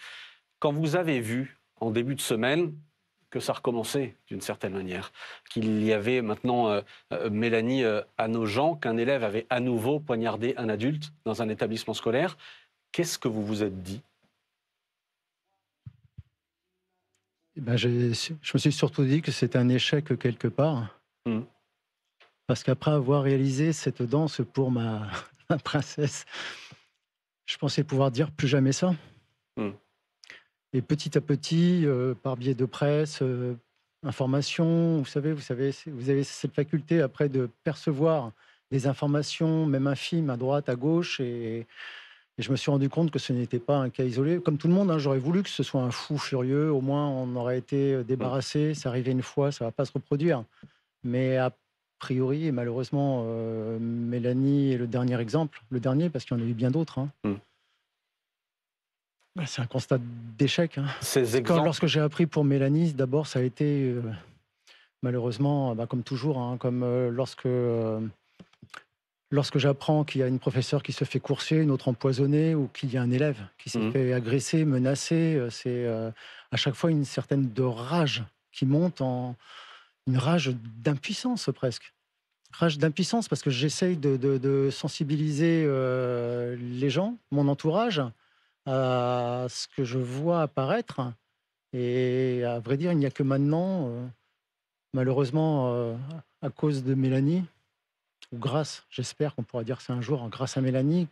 Quand vous avez vu en début de semaine que ça recommençait d'une certaine manière, qu'il y avait maintenant Mélanie à Nogent, qu'un élève avait à nouveau poignardé un adulte dans un établissement scolaire, qu'est-ce que vous vous êtes dit ? Je me suis surtout dit que c'était un échec quelque part. Parce qu'après avoir réalisé cette danse pour ma princesse, je pensais pouvoir dire plus jamais ça. Et petit à petit, par biais de presse, informations, vous savez, vous avez cette faculté après de percevoir des informations, même infimes, à droite, à gauche, et je me suis rendu compte que ce n'était pas un cas isolé. Comme tout le monde, j'aurais voulu que ce soit un fou furieux, au moins on aurait été débarrassé, c'est arrivé une fois, ça ne va pas se reproduire. Mais a priori, et malheureusement, Mélanie est le dernier exemple, parce qu'il y en a eu bien d'autres. C'est un constat d'échec. Lorsque j'ai appris pour Mélanie, d'abord, ça a été, malheureusement, comme toujours, lorsque j'apprends qu'il y a une professeure qui se fait courser, une autre empoisonnée, ou qu'il y a un élève qui s'est fait agresser, menacer, c'est à chaque fois une certaine de rage qui monte une rage d'impuissance presque. Rage d'impuissance parce que j'essaye de sensibiliser les gens, mon entourage, à ce que je vois apparaître. Et à vrai dire, il n'y a que maintenant, malheureusement, à cause de Mélanie, ou grâce, j'espère qu'on pourra dire ça un jour, grâce à Mélanie,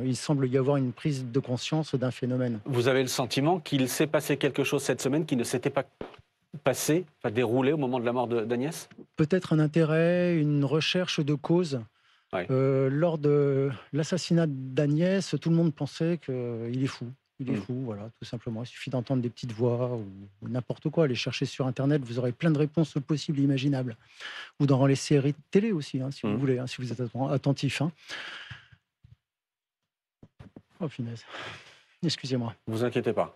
il semble y avoir une prise de conscience d'un phénomène. Vous avez le sentiment qu'il s'est passé quelque chose cette semaine qui ne s'était pas passé, pas déroulé au moment de la mort d'Agnès ? Peut-être un intérêt, une recherche de cause. Lors de l'assassinat d'Agnès, tout le monde pensait qu'il est fou. Il est fou, voilà, tout simplement. Il suffit d'entendre des petites voix ou n'importe quoi. Allez chercher sur Internet, vous aurez plein de réponses possibles et imaginables. Ou dans les séries de télé aussi, si vous voulez, si vous êtes attentif. Oh, punaise. Excusez-moi. Ne vous inquiétez pas.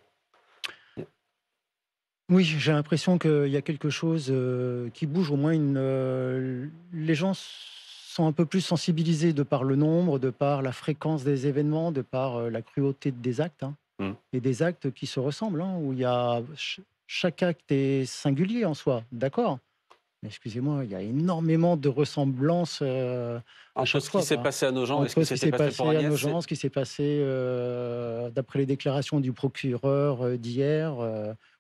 Oui, j'ai l'impression qu'il y a quelque chose qui bouge. Au moins, les gens sont un peu plus sensibilisés de par le nombre, de par la fréquence des événements, de par la cruauté des actes. Et des actes qui se ressemblent, où il y a chaque acte est singulier en soi, d'accord. Mais excusez-moi, il y a énormément de ressemblances. Entre ce qui s'est passé à Nogent et ce qui s'est passé pour Agnès, ce qui s'est passé d'après les déclarations du procureur d'hier,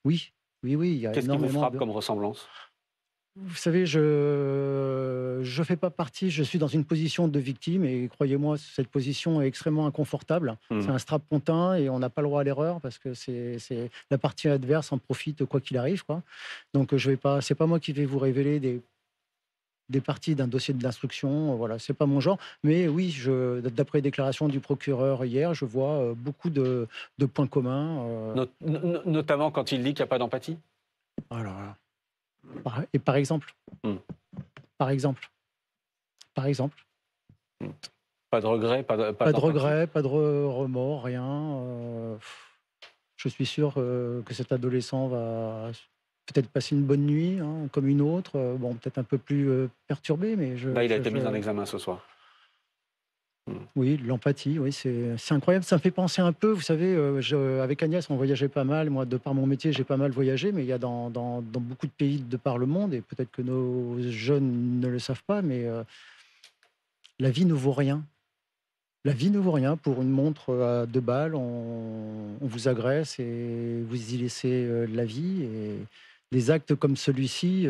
oui, il y a qu'est-ce qui vous énormément frappe comme ressemblance ? Vous savez, je fais pas partie, je suis dans une position de victime et croyez-moi, cette position est extrêmement inconfortable. C'est un strapontin et on n'a pas le droit à l'erreur parce que c'est la partie adverse en profite quoi qu'il arrive, quoi. Donc c'est pas moi qui vais vous révéler des parties d'un dossier d'instruction, voilà, c'est pas mon genre. Mais oui, d'après les déclarations du procureur hier, je vois beaucoup de points communs. Notamment quand il dit qu'il n'y a pas d'empathie. Alors. Et par exemple. Pas de regret, pas de regret, pas de remords, rien. Je suis sûr que cet adolescent va peut-être passer une bonne nuit, comme une autre. Peut-être un peu plus perturbé, mais Là, il a été mis en examen ce soir. Oui, l'empathie, oui, c'est incroyable. Ça me fait penser un peu, vous savez, avec Agnès, on voyageait pas mal. Moi, de par mon métier, j'ai pas mal voyagé, mais il y a dans beaucoup de pays de par le monde, et peut-être que nos jeunes ne le savent pas, mais la vie ne vaut rien. La vie ne vaut rien. Pour une montre à 2 balles, on vous agresse et vous y laissez la vie. Et des actes comme celui-ci,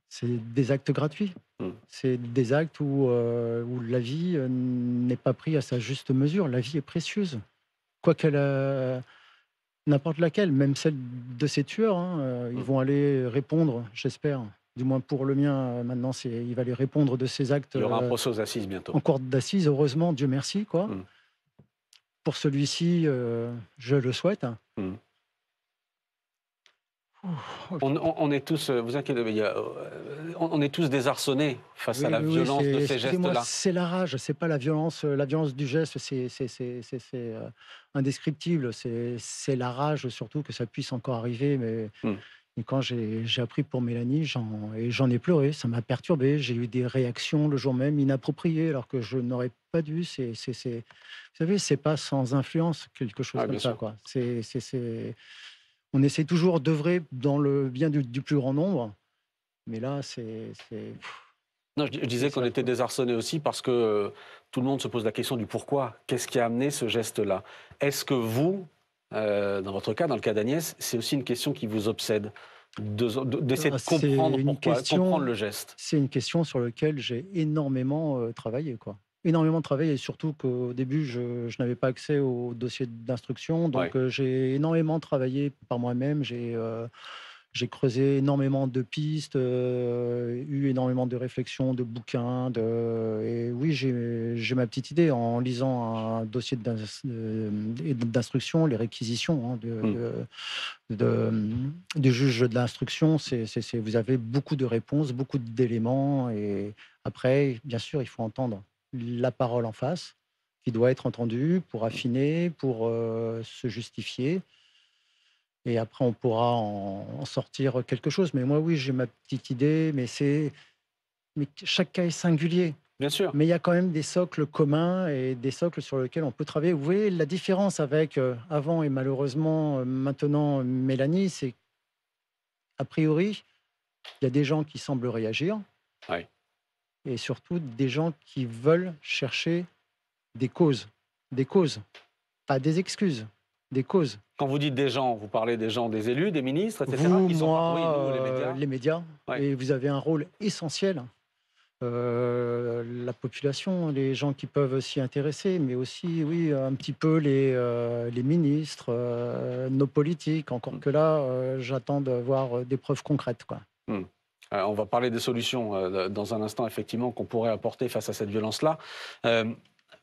c'est des actes gratuits. C'est des actes où la vie n'est pas prise à sa juste mesure. La vie est précieuse. Quoi qu'elle... n'importe laquelle, même celle de ces tueurs, ils vont aller répondre, j'espère, du moins pour le mien, maintenant, il va aller répondre de ces actes. Il y aura un procès aux assises bientôt. En cour d'assises, heureusement, Dieu merci, quoi. Pour celui-ci, je le souhaite. On est tous, vous inquiétez, on est tous désarçonnés face à la violence de ces gestes-là. C'est la rage, c'est pas la violence. La violence du geste, c'est indescriptible. C'est la rage surtout que ça puisse encore arriver. Mais Et quand j'ai appris pour Mélanie, j'en ai pleuré, ça m'a perturbé. J'ai eu des réactions le jour même inappropriées, alors que je n'aurais pas dû. Vous savez, c'est pas sans influence, quelque chose Ouais, comme bien ça, sûr. quoi. On essaie toujours d'œuvrer dans le bien du plus grand nombre, mais là, Non, je disais qu'on était désarçonné aussi parce que tout le monde se pose la question du pourquoi. Qu'est-ce qui a amené ce geste-là? Est-ce que vous, dans votre cas, dans le cas d'Agnès, c'est aussi une question qui vous obsède d'essayer de comprendre pourquoi, comprendre le geste? C'est une question sur laquelle j'ai énormément travaillé, quoi. Énormément travaillé, et surtout qu'au début, je n'avais pas accès au dossier d'instruction, donc j'ai énormément travaillé par moi-même. J'ai creusé énormément de pistes, eu énormément de réflexions, de bouquins. Et oui, j'ai ma petite idée en lisant un dossier d'instruction, les réquisitions du juge de l'instruction. Vous avez beaucoup de réponses, beaucoup d'éléments. Et après, bien sûr, il faut entendre la parole en face, qui doit être entendue pour affiner, pour se justifier. Et après, on pourra en sortir quelque chose. Mais moi, oui, j'ai ma petite idée, mais chaque cas est singulier. Bien sûr. Mais il y a quand même des socles communs et des socles sur lesquels on peut travailler. Vous voyez, la différence avec avant et malheureusement maintenant Mélanie, c'est a priori, il y a des gens qui semblent réagir. Ouais. Et surtout des gens qui veulent chercher des causes. Des causes, pas des excuses, des causes. Quand vous dites des gens, vous parlez des gens, des élus, des ministres, etc. Vous, qui sont moi, oui, nous, les médias. Ouais. Et vous avez un rôle essentiel. La population, les gens qui peuvent s'y intéresser, mais aussi, oui, un petit peu les ministres, nos politiques. Encore que là, j'attends de voir des preuves concrètes, quoi. On va parler des solutions dans un instant, effectivement, qu'on pourrait apporter face à cette violence-là.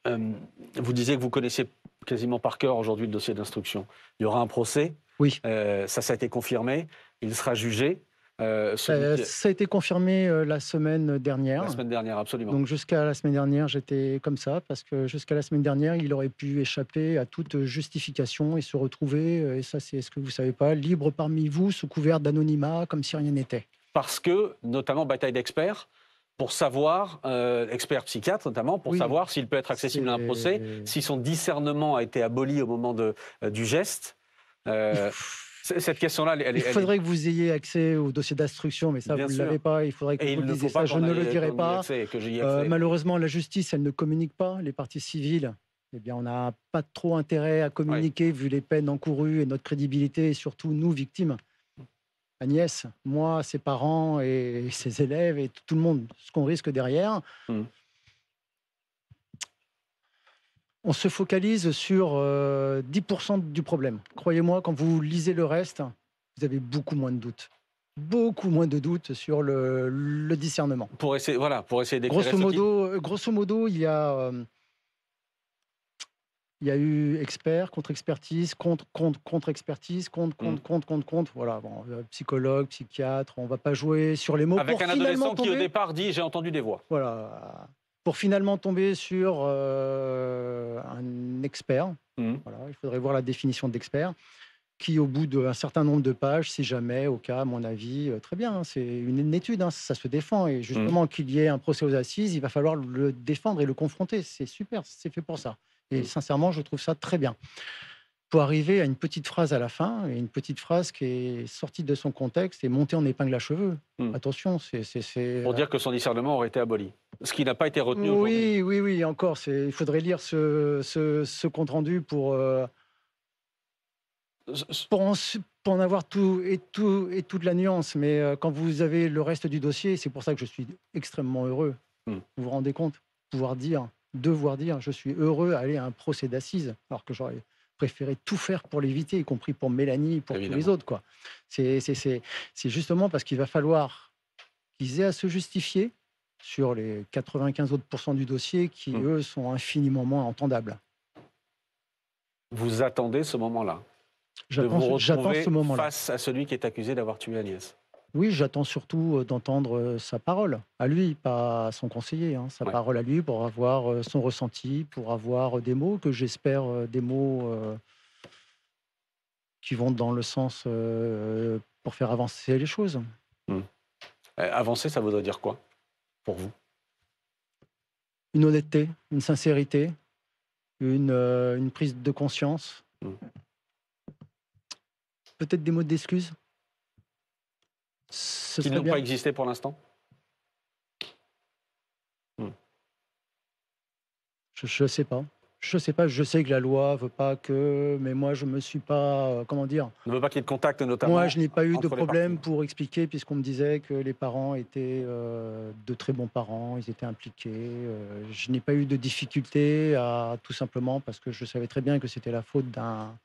Vous disiez que vous connaissiez quasiment par cœur aujourd'hui le dossier d'instruction. Il y aura un procès. Oui. Ça a été confirmé. Il sera jugé. Ça a été confirmé la semaine dernière. La semaine dernière, absolument. Donc jusqu'à la semaine dernière, j'étais comme ça, parce que jusqu'à la semaine dernière, il aurait pu échapper à toute justification et se retrouver, et ça c'est ce que vous ne savez pas, libre parmi vous, sous couvert d'anonymat, comme si rien n'était. Parce que, notamment, bataille d'experts, pour savoir, experts psychiatres notamment, pour savoir s'il peut être accessible à un procès, si son discernement a été aboli au moment du geste. Cette question-là, il faudrait que vous ayez accès au dossier d'instruction, mais ça, vous ne l'avez pas. Il faudrait que vous le disiez. Ça, je ne le dirai pas. Malheureusement, la justice, elle ne communique pas. Les parties civiles, eh bien, on n'a pas trop intérêt à communiquer, vu les peines encourues et notre crédibilité, et surtout nous, victimes. Agnès, moi, ses parents et ses élèves et tout le monde, ce qu'on risque derrière. On se focalise sur 10% du problème. Croyez-moi, quand vous lisez le reste, vous avez beaucoup moins de doutes. Beaucoup moins de doutes sur le discernement. Pour essayer d'éclairer grosso modo, il y a eu expert, contre-expertise, contre-expertise, contre. Voilà, bon, psychologue, psychiatre, on ne va pas jouer sur les mots. Avec un adolescent qui, au départ, dit « j'ai entendu des voix ». Voilà. Pour finalement tomber sur un expert. Voilà, il faudrait voir la définition d'expert, qui, au bout d'un certain nombre de pages, si jamais, au cas, à mon avis, très bien, hein, c'est une étude, hein, ça se défend. Et justement, qu'il y ait un procès aux assises, il va falloir le défendre et le confronter. C'est super, c'est fait pour ça. Et sincèrement, je trouve ça très bien. Pour arriver à une petite phrase à la fin, et une petite phrase qui est sortie de son contexte et montée en épingle à cheveux. Attention, c'est... Pour dire que son discernement aurait été aboli. Ce qui n'a pas été retenu aujourd'hui. Oui, encore. Il faudrait lire ce compte-rendu pour en avoir tout et toute la nuance. Mais quand vous avez le reste du dossier, c'est pour ça que je suis extrêmement heureux. Vous vous rendez compte? Devoir dire, je suis heureux à aller à un procès d'assises, alors que j'aurais préféré tout faire pour l'éviter, y compris pour Mélanie, pour tous les autres, quoi. C'est justement parce qu'il va falloir qu'ils aient à se justifier sur les 95 autres % du dossier qui, eux, sont infiniment moins entendables. Vous attendez ce moment-là? J'attends ce moment-là. Face à celui qui est accusé d'avoir tué Agnès? Oui, j'attends surtout d'entendre sa parole, à lui, pas à son conseiller, hein, sa parole à lui, pour avoir son ressenti, pour avoir des mots que j'espère, des mots qui vont dans le sens pour faire avancer les choses. Avancer, ça voudrait dire quoi pour vous? Une honnêteté, une sincérité, une prise de conscience. Peut-être des mots d'excuse. Qui n'ont pas existé pour l'instant? Je ne sais pas. Je sais pas, je sais que la loi veut pas que, mais moi je me suis pas, comment dire. Ne veut pas qu'il y ait de contact, notamment. Moi, je n'ai pas eu de entre les problème pour expliquer, puisqu'on me disait que les parents étaient de très bons parents, ils étaient impliqués. Je n'ai pas eu de difficulté tout simplement parce que je savais très bien que c'était la faute d'un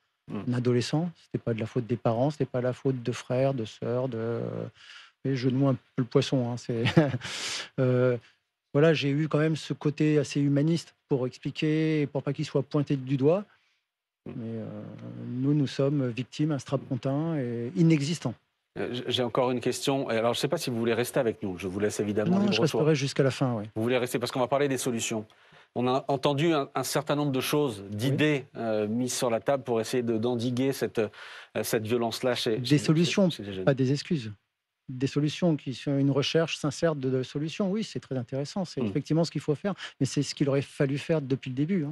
adolescent. C'était pas de la faute des parents, c'était pas la faute de frères, de sœurs, et je noue un peu le poisson. C'est voilà, j'ai eu quand même ce côté assez humaniste pour expliquer, pour pas qu'il soit pointé du doigt. Mais nous sommes victimes, un strapontin et inexistant. J'ai encore une question. Alors, je ne sais pas si vous voulez rester avec nous. Je vous laisse évidemment. Non, je resterai jusqu'à la fin, oui. Vous voulez rester parce qu'on va parler des solutions. On a entendu un certain nombre de choses, d'idées mises sur la table pour essayer d'endiguer cette violence-là. Des solutions, pas des excuses. Des solutions qui sont une recherche sincère de solutions. Oui, c'est très intéressant. C'est effectivement ce qu'il faut faire, mais c'est ce qu'il aurait fallu faire depuis le début.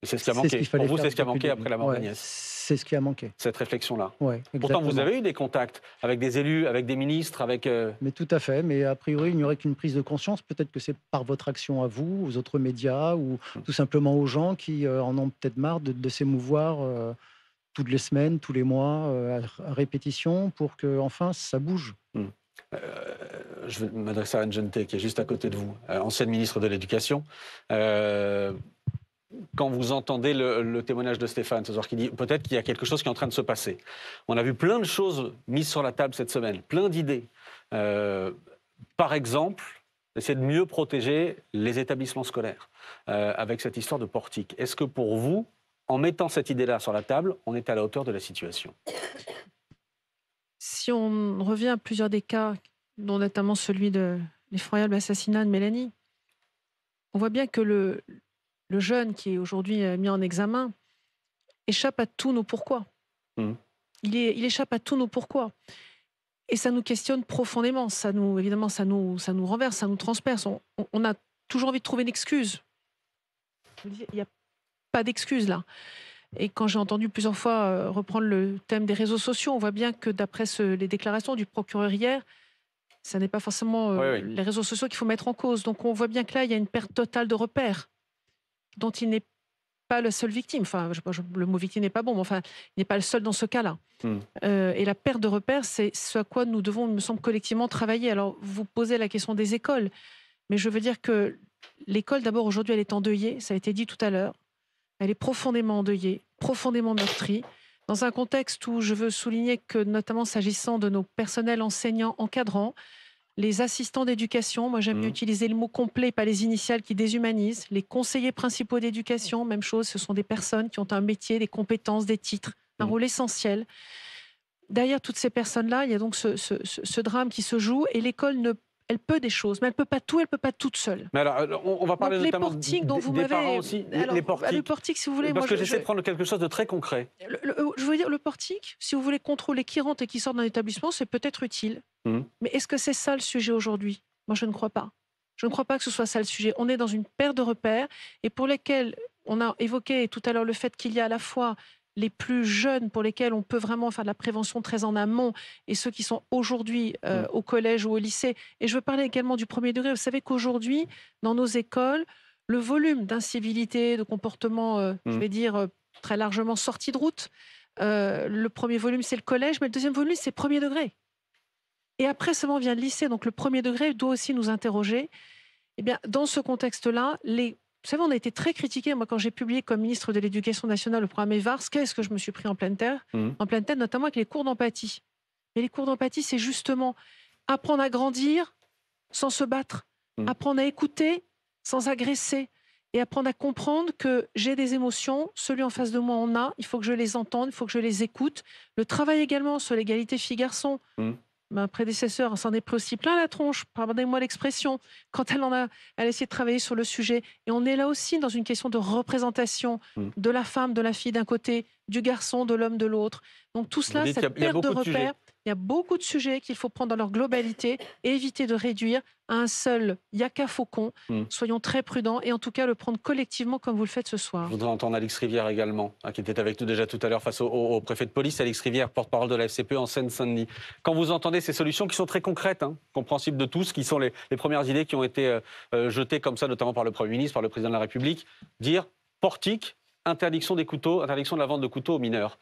C'est ce qui a manqué. Pour vous, c'est ce qui a manqué après la mort d'Agnès. C'est ce qui a manqué. Cette réflexion-là. Ouais, pourtant, vous avez eu des contacts avec des élus, avec des ministres, avec... Mais tout à fait. Mais a priori, il n'y aurait qu'une prise de conscience. Peut-être que c'est par votre action à vous, aux autres médias, ou tout simplement aux gens qui en ont peut-être marre de s'émouvoir toutes les semaines, tous les mois, à répétition, pour que enfin ça bouge. Je vais m'adresser à Anne Genetet, qui est juste à côté de vous, ancienne ministre de l'Éducation. Quand vous entendez le témoignage de Stéphane ce soir, qui dit peut-être qu'il y a quelque chose qui est en train de se passer. On a vu plein de choses mises sur la table cette semaine, plein d'idées. Par exemple, essayer de mieux protéger les établissements scolaires avec cette histoire de portique. Est-ce que pour vous, en mettant cette idée-là sur la table, on est à la hauteur de la situation? Si on revient à plusieurs des cas, dont notamment celui de l'effroyable assassinat de Mélanie, on voit bien que le jeune qui est aujourd'hui mis en examen échappe à tous nos pourquoi. Il échappe à tous nos pourquoi. Et ça nous questionne profondément. Évidemment, ça nous renverse, ça nous transperce. On a toujours envie de trouver une excuse. Il n'y a pas d'excuse là. Et quand j'ai entendu plusieurs fois reprendre le thème des réseaux sociaux, on voit bien que d'après les déclarations du procureur hier, ça n'est pas forcément les réseaux sociaux qu'il faut mettre en cause. Donc on voit bien que là, il y a une perte totale de repères dont il n'est pas la seule victime. Enfin, le mot victime n'est pas bon, mais enfin, il n'est pas le seul dans ce cas-là. Et la perte de repères, c'est ce à quoi nous devons, il me semble, collectivement travailler. Alors, vous posez la question des écoles, mais je veux dire que l'école, d'abord, aujourd'hui, elle est endeuillée, ça a été dit tout à l'heure. Elle est profondément endeuillée, profondément meurtrie, dans un contexte où je veux souligner que, notamment s'agissant de nos personnels enseignants encadrants, les assistants d'éducation, moi j'aime mieux utiliser le mot complet, pas les initiales qui déshumanisent, les conseillers principaux d'éducation, même chose, ce sont des personnes qui ont un métier, des compétences, des titres, un rôle essentiel. Derrière toutes ces personnes-là, il y a donc ce drame qui se joue et l'école elle peut des choses, mais elle ne peut pas tout, elle ne peut pas toute seule. Mais alors, on va parler donc, notamment des parents aussi. Alors, les portiques. Le portique, si vous voulez... Parce que j'essaie de prendre quelque chose de très concret. Je veux dire, le portique, si vous voulez contrôler qui rentre et qui sort d'un établissement, c'est peut-être utile. Mais est-ce que c'est ça le sujet aujourd'hui? Moi, je ne crois pas. Je ne crois pas que ce soit ça le sujet. On est dans une perte de repères et pour lesquels on a évoqué tout à l'heure le fait qu'il y a à la fois les plus jeunes pour lesquels on peut vraiment faire de la prévention très en amont et ceux qui sont aujourd'hui au collège ou au lycée. Et je veux parler également du premier degré. Vous savez qu'aujourd'hui, dans nos écoles, le volume d'incivilité, de comportement, je vais dire, très largement sorti de route, le premier volume, c'est le collège, mais le deuxième volume, c'est premier degré. Et après seulement vient le lycée. Donc le premier degré doit aussi nous interroger. Eh bien, dans ce contexte-là, vous savez, on a été très critiqués. Moi, quand j'ai publié comme ministre de l'Éducation nationale le programme EVARS, qu'est-ce que je me suis pris en pleine terre? En pleine tête, notamment avec les cours d'empathie. Mais les cours d'empathie, c'est justement apprendre à grandir sans se battre, apprendre à écouter sans agresser et apprendre à comprendre que j'ai des émotions, celui en face de moi en a, il faut que je les entende, il faut que je les écoute. Le travail également sur l'égalité filles-garçons. ma prédécesseure s'en est pris aussi plein la tronche, pardonnez-moi l'expression, quand elle a essayé de travailler sur le sujet. Et on est là aussi dans une question de représentation de la femme, de la fille d'un côté, du garçon, de l'homme de l'autre. Donc tout cela, cette perte de repères, il y a beaucoup de sujets qu'il faut prendre dans leur globalité et éviter de réduire à un seul yaka faucon. Soyons très prudents et en tout cas le prendre collectivement comme vous le faites ce soir. Je voudrais entendre Alix Rivière également, qui était avec nous déjà tout à l'heure face au préfet de police. Alix Rivière, porte-parole de la FCPE en Seine-Saint-Denis. Quand vous entendez ces solutions qui sont très concrètes, compréhensibles de tous, qui sont les premières idées qui ont été jetées comme ça, notamment par le Premier ministre, par le Président de la République, dire portique, interdiction des couteaux, interdiction de la vente de couteaux aux mineurs.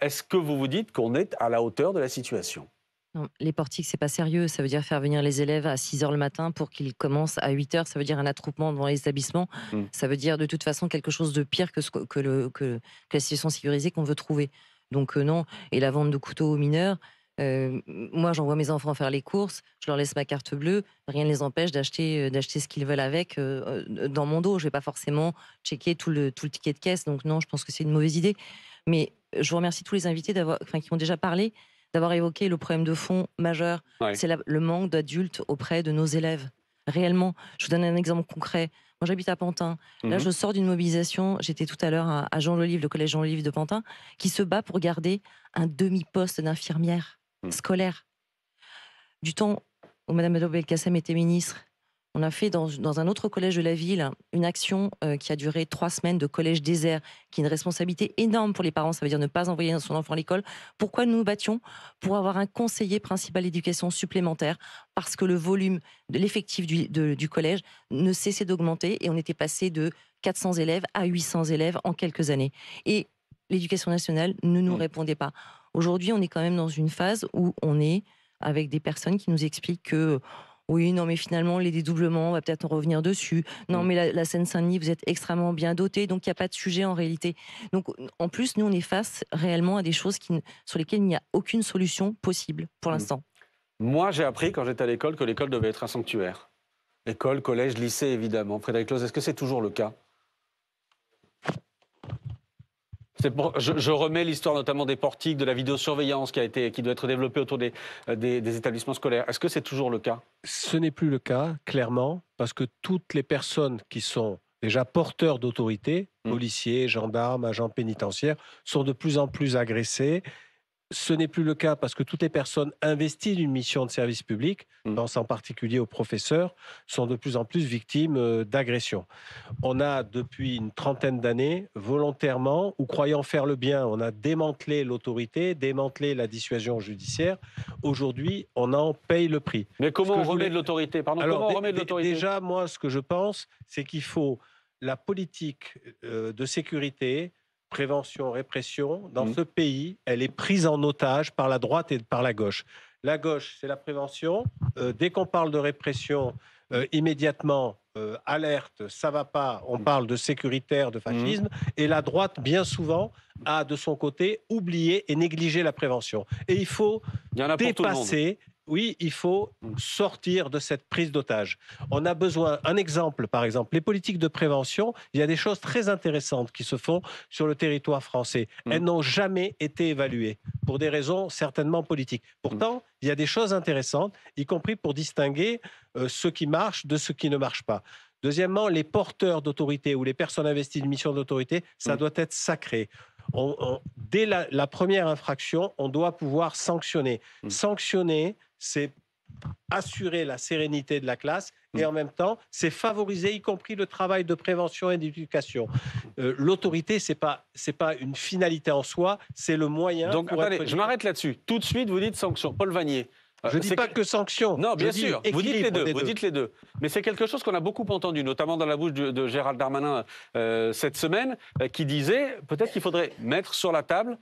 Est-ce que vous vous dites qu'on est à la hauteur de la situation ? Non, les portiques, c'est pas sérieux. Ça veut dire faire venir les élèves à 6h le matin pour qu'ils commencent à 8h. Ça veut dire un attroupement devant les établissements. Ça veut dire de toute façon quelque chose de pire que la situation sécurisée qu'on veut trouver. Donc non. Et la vente de couteaux aux mineurs, moi j'envoie mes enfants faire les courses, je leur laisse ma carte bleue, rien ne les empêche d'acheter ce qu'ils veulent avec dans mon dos. Je vais pas forcément checker tout le ticket de caisse. Donc non, je pense que c'est une mauvaise idée. Mais je vous remercie tous les invités qui ont déjà parlé, d'avoir évoqué le problème de fond majeur. Ouais. C'est le manque d'adultes auprès de nos élèves. Réellement. Je vous donne un exemple concret. Moi, j'habite à Pantin. Là, je sors d'une mobilisation. J'étais tout à l'heure à Jean-Lelive, le collège Jean-Lelive de Pantin, qui se bat pour garder un demi-poste d'infirmière scolaire. Du temps où Mme Ado Belkacem était ministre, on a fait dans un autre collège de la ville une action qui a duré 3 semaines de collège désert, qui est une responsabilité énorme pour les parents. Ça veut dire ne pas envoyer son enfant à l'école. Pourquoi nous nous battions ? Pour avoir un conseiller principal d'éducation supplémentaire, parce que le volume de l'effectif du collège ne cessait d'augmenter et on était passé de 400 élèves à 800 élèves en quelques années. Et l'éducation nationale ne nous répondait pas. Aujourd'hui, on est quand même dans une phase où on est avec des personnes qui nous expliquent que oui, non, mais finalement, les dédoublements, on va peut-être en revenir dessus. Non, mais la Seine-Saint-Denis, vous êtes extrêmement bien dotés, donc il n'y a pas de sujet en réalité. Donc, en plus, nous, on est face réellement à des choses sur lesquelles il n'y a aucune solution possible pour l'instant. Moi, j'ai appris quand j'étais à l'école que l'école devait être un sanctuaire. École, collège, lycée, évidemment. Frédéric Close, est-ce que c'est toujours le cas ? Je remets l'histoire notamment des portiques, de la vidéosurveillance qui doit être développée autour des établissements scolaires. Est-ce que c'est toujours le cas ? Ce n'est plus le cas, clairement, parce que toutes les personnes qui sont déjà porteurs d'autorité, policiers, gendarmes, agents pénitentiaires, sont de plus en plus agressées. Ce n'est plus le cas parce que toutes les personnes investies d'une mission de service public, je pense en particulier aux professeurs, sont de plus en plus victimes d'agressions. On a, depuis une trentaine d'années, volontairement, ou croyant faire le bien, on a démantelé l'autorité, démantelé la dissuasion judiciaire. Aujourd'hui, on en paye le prix. Mais comment on remet de l'autorité ? Comment on remet de l'autorité ? Déjà, moi, ce que je pense, c'est qu'il faut la politique de sécurité, prévention, répression, dans ce pays, elle est prise en otage par la droite et par la gauche. La gauche, c'est la prévention. Dès qu'on parle de répression, immédiatement, alerte, ça va pas, on parle de sécuritaire, de fascisme. Et la droite, bien souvent, a de son côté oublié et négligé la prévention. Et il faut dépasser... Oui, il faut sortir de cette prise d'otage. On a besoin, un exemple par exemple, les politiques de prévention, il y a des choses très intéressantes qui se font sur le territoire français. Elles n'ont jamais été évaluées, pour des raisons certainement politiques. Pourtant, il y a des choses intéressantes, y compris pour distinguer ce qui marche de ce qui ne marche pas. Deuxièmement, les porteurs d'autorité ou les personnes investies d'une mission d'autorité, ça doit être sacré. Dès la première infraction, on doit pouvoir sanctionner. Sanctionner, c'est assurer la sérénité de la classe et en même temps, c'est favoriser, y compris le travail de prévention et d'éducation. L'autorité, c'est pas une finalité en soi, c'est le moyen. Donc, attendez, je m'arrête là-dessus. Tout de suite, vous dites sanction. Paul Vanier. Je ne dis pas que sanction. Non, bien sûr, vous dites les deux. Mais c'est quelque chose qu'on a beaucoup entendu, notamment dans la bouche de Gérald Darmanin cette semaine, qui disait peut-être qu'il faudrait mettre sur la table,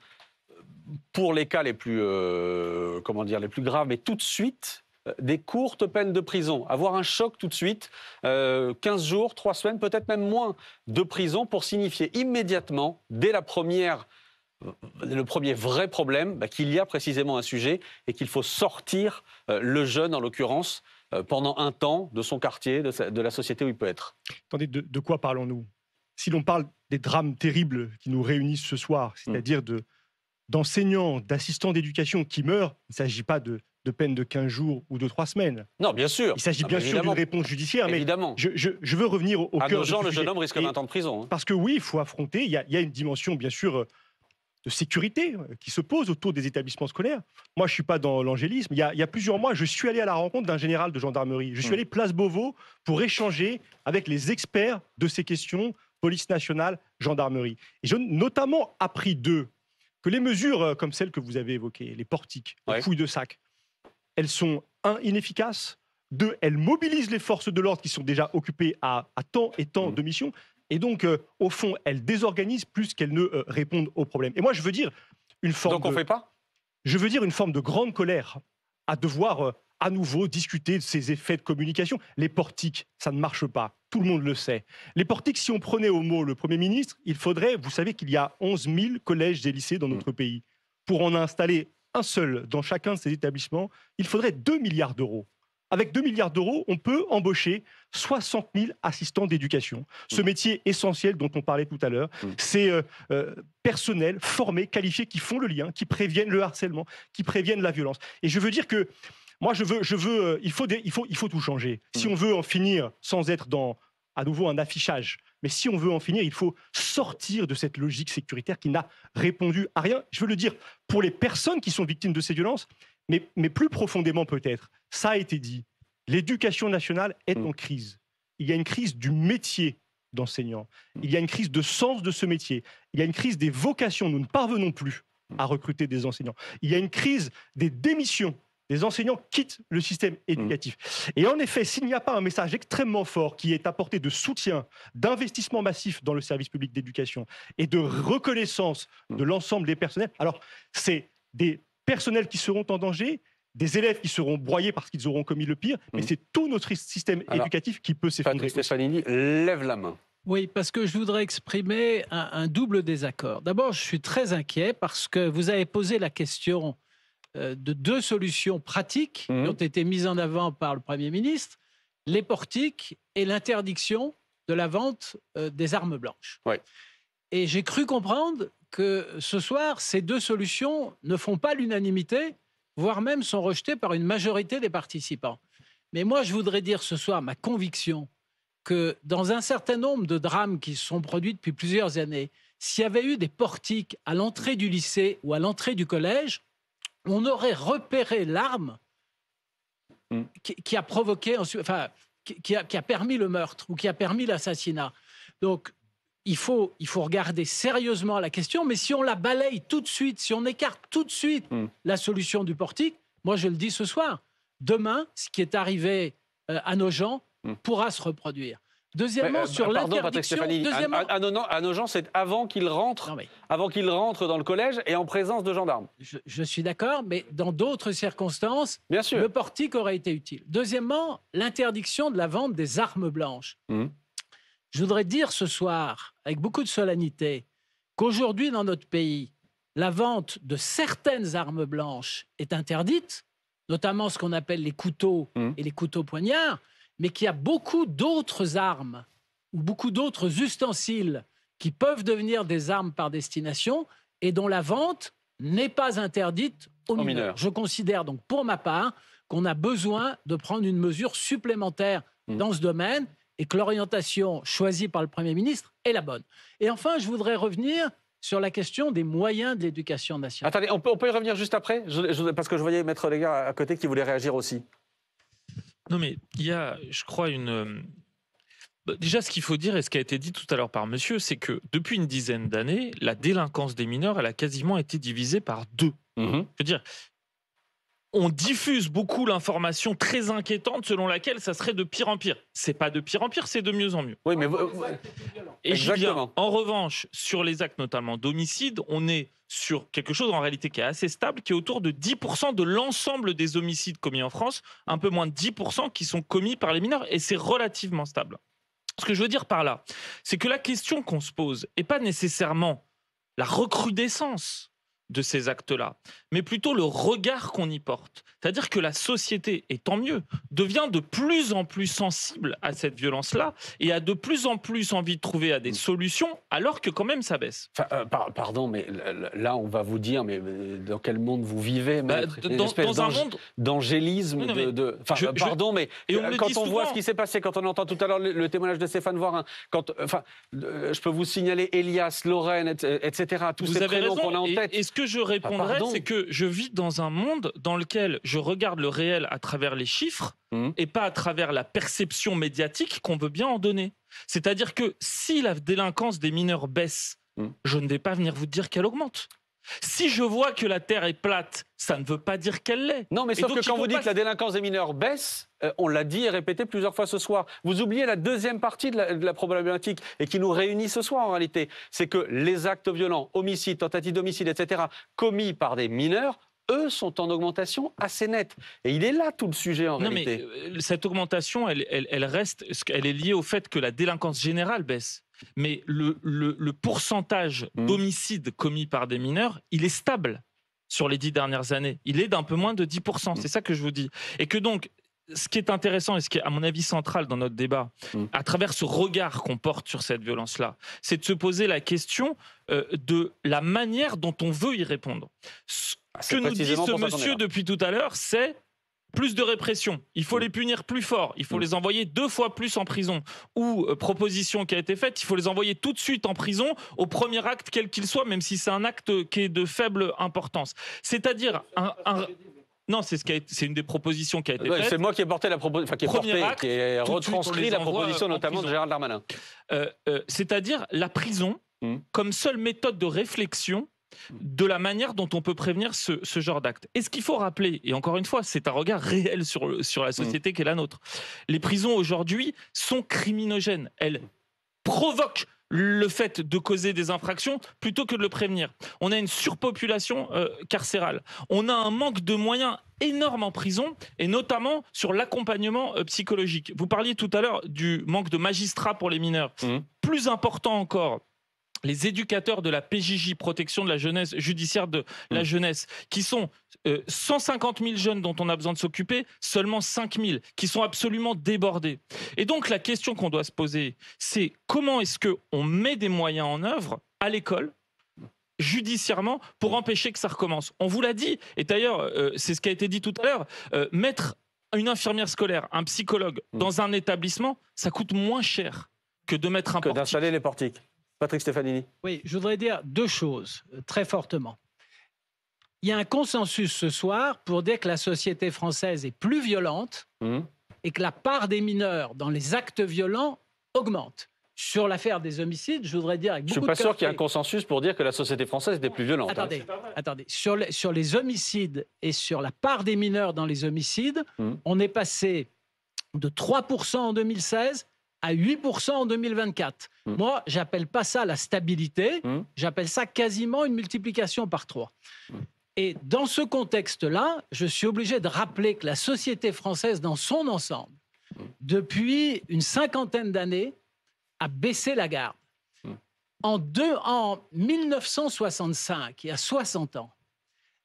pour les cas les plus graves, mais tout de suite, des courtes peines de prison. Avoir un choc tout de suite, 15 jours, 3 semaines, peut-être même moins de prison pour signifier immédiatement, dès le premier vrai problème, qu'il y a précisément un sujet et qu'il faut sortir le jeune, en l'occurrence, pendant un temps de son quartier, de la société où il peut être. Attendez, de quoi parlons-nous ? Si l'on parle des drames terribles qui nous réunissent ce soir, c'est-à-dire d'enseignants, d'assistants d'éducation qui meurent, il ne s'agit pas de de peine de 15 jours ou de 3 semaines. Non, bien sûr. Il s'agit bien sûr d'une réponse judiciaire, mais je veux revenir au cœur de ce le sujet. jeune homme risque 20 ans de prison. Hein. Parce que oui, il faut affronter, il y a une dimension bien sûr de sécurité qui se pose autour des établissements scolaires. Moi, je ne suis pas dans l'angélisme. Il y a plusieurs mois, je suis allé à la rencontre d'un général de gendarmerie. Je suis allé place Beauvau pour échanger avec les experts de ces questions, police nationale, gendarmerie. Et j'ai notamment appris d'eux que les mesures comme celles que vous avez évoquées, les portiques, les fouilles de sacs, elles sont, inefficaces, 2, elles mobilisent les forces de l'ordre qui sont déjà occupées à tant et tant de missions, et donc, au fond, elles désorganisent plus qu'elles ne répondent aux problèmes. Et moi, je veux dire une forme donc on ne fait pas ? Je veux dire une forme de grande colère à devoir à nouveau discuter de ces effets de communication. Les portiques, ça ne marche pas. Tout le monde le sait. Les portiques, si on prenait au mot le Premier ministre, il faudrait, vous savez qu'il y a 11 000 collèges et lycées dans notre pays. Pour en installer un seul dans chacun de ces établissements, il faudrait 2 milliards d'euros. Avec 2 milliards d'euros, on peut embaucher 60 000 assistants d'éducation. Ce métier essentiel dont on parlait tout à l'heure, c'est personnel, formé, qualifié, qui font le lien, qui préviennent le harcèlement, qui préviennent la violence. Et je veux dire que moi, il faut tout changer. Si on veut en finir sans être dans, à nouveau, un affichage, mais si on veut en finir, il faut sortir de cette logique sécuritaire qui n'a répondu à rien. Je veux le dire pour les personnes qui sont victimes de ces violences, mais plus profondément peut-être. Ça a été dit. L'éducation nationale est en crise. Il y a une crise du métier d'enseignant. Il y a une crise de sens de ce métier. Il y a une crise des vocations. Nous ne parvenons plus à recruter des enseignants. Il y a une crise des démissions. Les enseignants quittent le système éducatif. Et en effet, s'il n'y a pas un message extrêmement fort qui est apporté de soutien, d'investissement massif dans le service public d'éducation et de reconnaissance de l'ensemble des personnels, alors c'est des personnels qui seront en danger, des élèves qui seront broyés parce qu'ils auront commis le pire, mais c'est tout notre système éducatif qui peut s'effondrer. Patrick Stefanini lève la main. Oui, parce que je voudrais exprimer un double désaccord. D'abord, je suis très inquiet parce que vous avez posé la question de 2 solutions pratiques qui ont été mises en avant par le Premier ministre, les portiques et l'interdiction de la vente des armes blanches. Ouais. Et j'ai cru comprendre que ce soir, ces 2 solutions ne font pas l'unanimité, voire même sont rejetées par une majorité des participants. Mais moi, je voudrais dire ce soir ma conviction que dans un certain nombre de drames qui se sont produits depuis plusieurs années, s'il y avait eu des portiques à l'entrée du lycée ou à l'entrée du collège, on aurait repéré l'arme qui a provoqué, enfin, qui a permis le meurtre ou qui a permis l'assassinat. Donc, il faut regarder sérieusement la question, mais si on la balaye tout de suite, si on écarte tout de suite la solution du portique, moi je le dis ce soir, demain, ce qui est arrivé à nos gens pourra se reproduire. Deuxièmement, sur l'interdiction... À nos gens, c'est avant qu'ils rentrent dans le collège et en présence de gendarmes. Je suis d'accord, mais dans d'autres circonstances, bien sûr, le portique aurait été utile. Deuxièmement, l'interdiction de la vente des armes blanches. Je voudrais dire ce soir, avec beaucoup de solennité, qu'aujourd'hui, dans notre pays, la vente de certaines armes blanches est interdite, notamment ce qu'on appelle les couteaux et les couteaux poignards, mais qu'il y a beaucoup d'autres armes ou beaucoup d'autres ustensiles qui peuvent devenir des armes par destination et dont la vente n'est pas interdite aux mineurs. Je considère donc, pour ma part, qu'on a besoin de prendre une mesure supplémentaire dans ce domaine et que l'orientation choisie par le Premier ministre est la bonne. Et enfin, je voudrais revenir sur la question des moyens de l'éducation nationale. Attendez, on peut y revenir juste après parce que je voyais Maître Légar à côté qui voulait réagir aussi. Non, mais il y a, je crois, déjà, ce qu'il faut dire, et ce qui a été dit tout à l'heure par monsieur, c'est que depuis une dizaine d'années, la délinquance des mineurs, elle a quasiment été divisée par 2. Je veux dire, on diffuse beaucoup l'information très inquiétante selon laquelle ça serait de pire en pire. C'est pas de pire en pire, c'est de mieux en mieux. Oui, mais et Julien, en revanche, sur les actes notamment d'homicide, on est sur quelque chose en réalité qui est assez stable, qui est autour de 10% de l'ensemble des homicides commis en France, un peu moins de 10% qui sont commis par les mineurs, et c'est relativement stable. Ce que je veux dire par là, c'est que la question qu'on se pose n'est pas nécessairement la recrudescence de ces actes-là, mais plutôt le regard qu'on y porte. C'est-à-dire que la société, et tant mieux, devient de plus en plus sensible à cette violence-là et a de plus en plus envie de trouver des solutions, alors que quand même ça baisse. Pardon, mais là on va vous dire, mais dans quel monde vous vivez, maître? Dans un monde d'angélisme, pardon, mais quand on voit ce qui s'est passé, quand on entend tout à l'heure le témoignage de Stéphane Voirin, je peux vous signaler Elias, Lorraine, etc., tous ces prénoms qu'on a en tête. Et ce que je répondrais, c'est que je vis dans un monde dans lequel je regarde le réel à travers les chiffres et pas à travers la perception médiatique qu'on veut bien en donner. C'est-à-dire que si la délinquance des mineurs baisse, je ne vais pas venir vous dire qu'elle augmente. Si je vois que la Terre est plate, ça ne veut pas dire qu'elle l'est. Non, mais sauf que quand vous dites que la délinquance des mineurs baisse, on l'a dit et répété plusieurs fois ce soir, vous oubliez la deuxième partie de la problématique et qui nous réunit ce soir en réalité. C'est que les actes violents, homicides, tentatives d'homicide, etc., commis par des mineurs, eux, sont en augmentation assez nette. Et il est là tout le sujet en réalité. Mais cette augmentation, elle reste, elle est liée au fait que la délinquance générale baisse. Mais le pourcentage d'homicides commis par des mineurs, il est stable sur les 10 dernières années. Il est d'un peu moins de 10%. C'est ça que je vous dis. Et que donc, ce qui est intéressant et ce qui est, à mon avis, central dans notre débat, à travers ce regard qu'on porte sur cette violence-là, c'est de se poser la question de la manière dont on veut y répondre. Ce que nous dit ce monsieur depuis tout à l'heure, c'est plus de répression. Il faut les punir plus fort. Il faut les envoyer 2 fois plus en prison. Ou, proposition qui a été faite, il faut les envoyer tout de suite en prison au premier acte, quel qu'il soit, même si c'est un acte qui est de faible importance. C'est-à-dire Non, c'est une des propositions qui a été faite. C'est moi qui ai porté la proposition, qui ai retranscrit la proposition notamment de Gérald Darmanin. C'est-à-dire la prison comme seule méthode de réflexion de la manière dont on peut prévenir ce genre d'actes. Et ce qu'il faut rappeler, et encore une fois, c'est un regard réel sur la société qui est la nôtre. Les prisons aujourd'hui sont criminogènes. Elles provoquent le fait de causer des infractions plutôt que de le prévenir. On a une surpopulation carcérale. On a un manque de moyens énorme en prison, et notamment sur l'accompagnement psychologique. Vous parliez tout à l'heure du manque de magistrats pour les mineurs. Plus important encore, les éducateurs de la PJJ, protection de la jeunesse, judiciaire de la jeunesse, qui sont 150 000 jeunes dont on a besoin de s'occuper, seulement 5 000, qui sont absolument débordés. Et donc la question qu'on doit se poser, c'est comment est-ce qu'on met des moyens en œuvre à l'école, judiciairement, pour empêcher que ça recommence. On vous l'a dit, et d'ailleurs, c'est ce qui a été dit tout à l'heure, mettre une infirmière scolaire, un psychologue dans un établissement, ça coûte moins cher que de mettre un portique. Que d'installer les portiques. Patrick Stefanini. Oui, je voudrais dire 2 choses très fortement. Il y a un consensus ce soir pour dire que la société française est plus violente et que la part des mineurs dans les actes violents augmente. Sur l'affaire des homicides, je voudrais dire avec beaucoup de Je ne suis pas sûr qu'il y ait un consensus pour dire que la société française était plus violente. Attendez. Sur les homicides et sur la part des mineurs dans les homicides, on est passé de 3% en 2016 à 8% en 2024. Moi, j'appelle pas ça la stabilité, j'appelle ça quasiment une multiplication par 3. Et dans ce contexte-là, je suis obligé de rappeler que la société française dans son ensemble, depuis une 50aine d'années, a baissé la garde. En 1965, il y a 60 ans,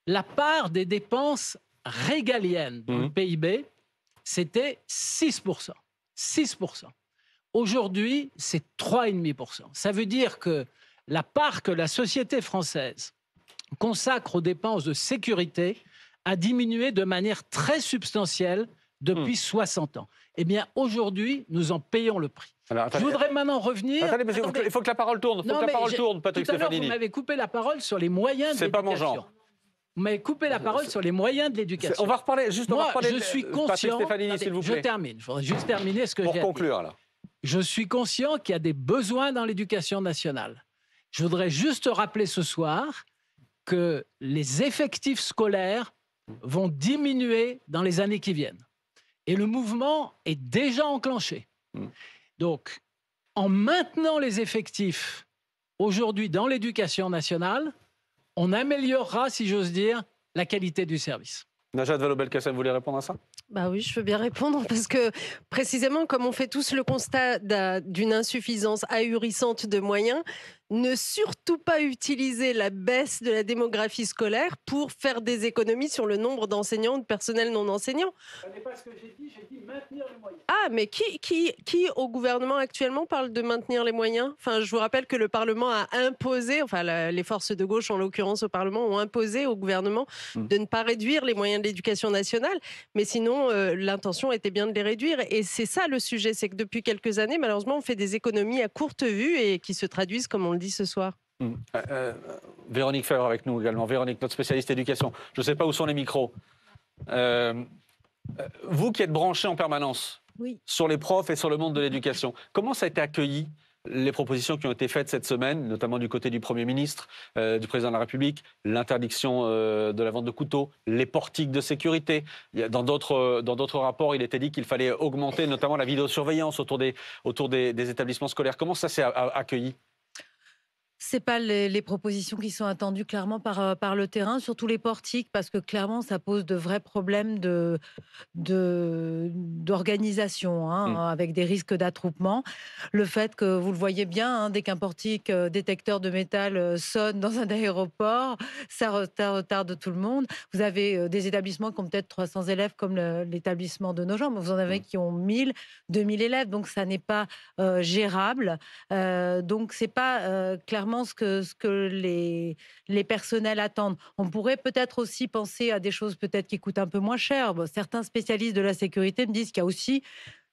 la part des dépenses régaliennes dans le PIB, c'était 6%. 6%. Aujourd'hui, c'est 3,5%. Ça veut dire que la part que la société française consacre aux dépenses de sécurité a diminué de manière très substantielle depuis 60 ans. Eh bien, aujourd'hui, nous en payons le prix. Alors, je voudrais maintenant revenir... Il faut que la parole tourne. Patrick Stefanini. Vous m'avez coupé la parole sur les moyens de l'éducation. C'est pas mon genre. Vous m'avez coupé la parole sur les moyens de l'éducation. On va reparler, je suis conscient... Patrick Stefanini, s'il vous plaît. Je termine. Je voudrais juste terminer ce que j'ai à dire. Pour conclure, alors. Je suis conscient qu'il y a des besoins dans l'éducation nationale. Je voudrais juste rappeler ce soir que les effectifs scolaires vont diminuer dans les années qui viennent. Et le mouvement est déjà enclenché. Donc, en maintenant les effectifs aujourd'hui dans l'éducation nationale, on améliorera, si j'ose dire, la qualité du service. Najat Vallaud-Belkacem, vous voulez répondre à ça ? Bah oui, je veux bien répondre parce que précisément comme on fait tous le constat d'une insuffisance ahurissante de moyens, ne surtout pas utiliser la baisse de la démographie scolaire pour faire des économies sur le nombre d'enseignants ou de personnel non enseignant. Ce n'est pas ce que j'ai dit maintenir les moyens. Ah, mais qui au gouvernement actuellement parle de maintenir les moyens? Enfin, je vous rappelle que le Parlement a imposé, enfin les forces de gauche en l'occurrence au Parlement ont imposé au gouvernement de ne pas réduire les moyens de l'éducation nationale, mais sinon l'intention était bien de les réduire. Et c'est ça le sujet, c'est que depuis quelques années, malheureusement, on fait des économies à courte vue et qui se traduisent, comme on le dit ce soir. Véronique Favre avec nous également. Véronique, notre spécialiste éducation. Je ne sais pas où sont les micros. Vous qui êtes branchée en permanence sur les profs et sur le monde de l'éducation, comment ça a été accueilli, les propositions qui ont été faites cette semaine, notamment du côté du Premier ministre, du Président de la République, l'interdiction de la vente de couteaux, les portiques de sécurité. Dans d'autres rapports, il était dit qu'il fallait augmenter notamment la vidéosurveillance autour des établissements scolaires. Comment ça s'est accueilli ? C'est pas les propositions qui sont attendues clairement par le terrain, surtout les portiques, parce que clairement, ça pose de vrais problèmes d'organisation, avec des risques d'attroupement. Le fait que, vous le voyez bien, dès qu'un portique détecteur de métal sonne dans un aéroport, ça retarde tout le monde. Vous avez des établissements qui ont peut-être 300 élèves, comme l'établissement de Nogent, mais vous en avez qui ont 1000, 2000 élèves, donc ça n'est pas gérable. Donc c'est pas clairement ce que les personnels attendent. On pourrait peut-être aussi penser à des choses peut-être qui coûtent un peu moins cher. Bon, certains spécialistes de la sécurité me disent qu'il y a aussi,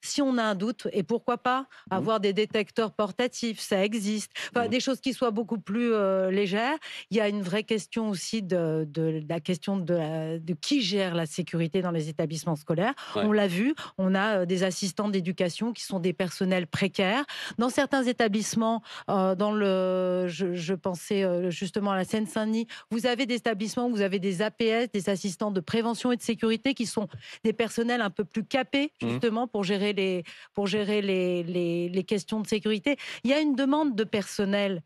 si on a un doute, et pourquoi pas avoir des détecteurs portatifs, ça existe. Enfin, des choses qui soient beaucoup plus légères. Il y a une vraie question aussi de la question de qui gère la sécurité dans les établissements scolaires. Ouais. On l'a vu, on a des assistants d'éducation qui sont des personnels précaires. Dans certains établissements, je pensais justement à la Seine-Saint-Denis, vous avez des établissements où vous avez des APS, des assistants de prévention et de sécurité, qui sont des personnels un peu plus capés, justement, pour gérer les questions de sécurité. Il y a une demande de personnel.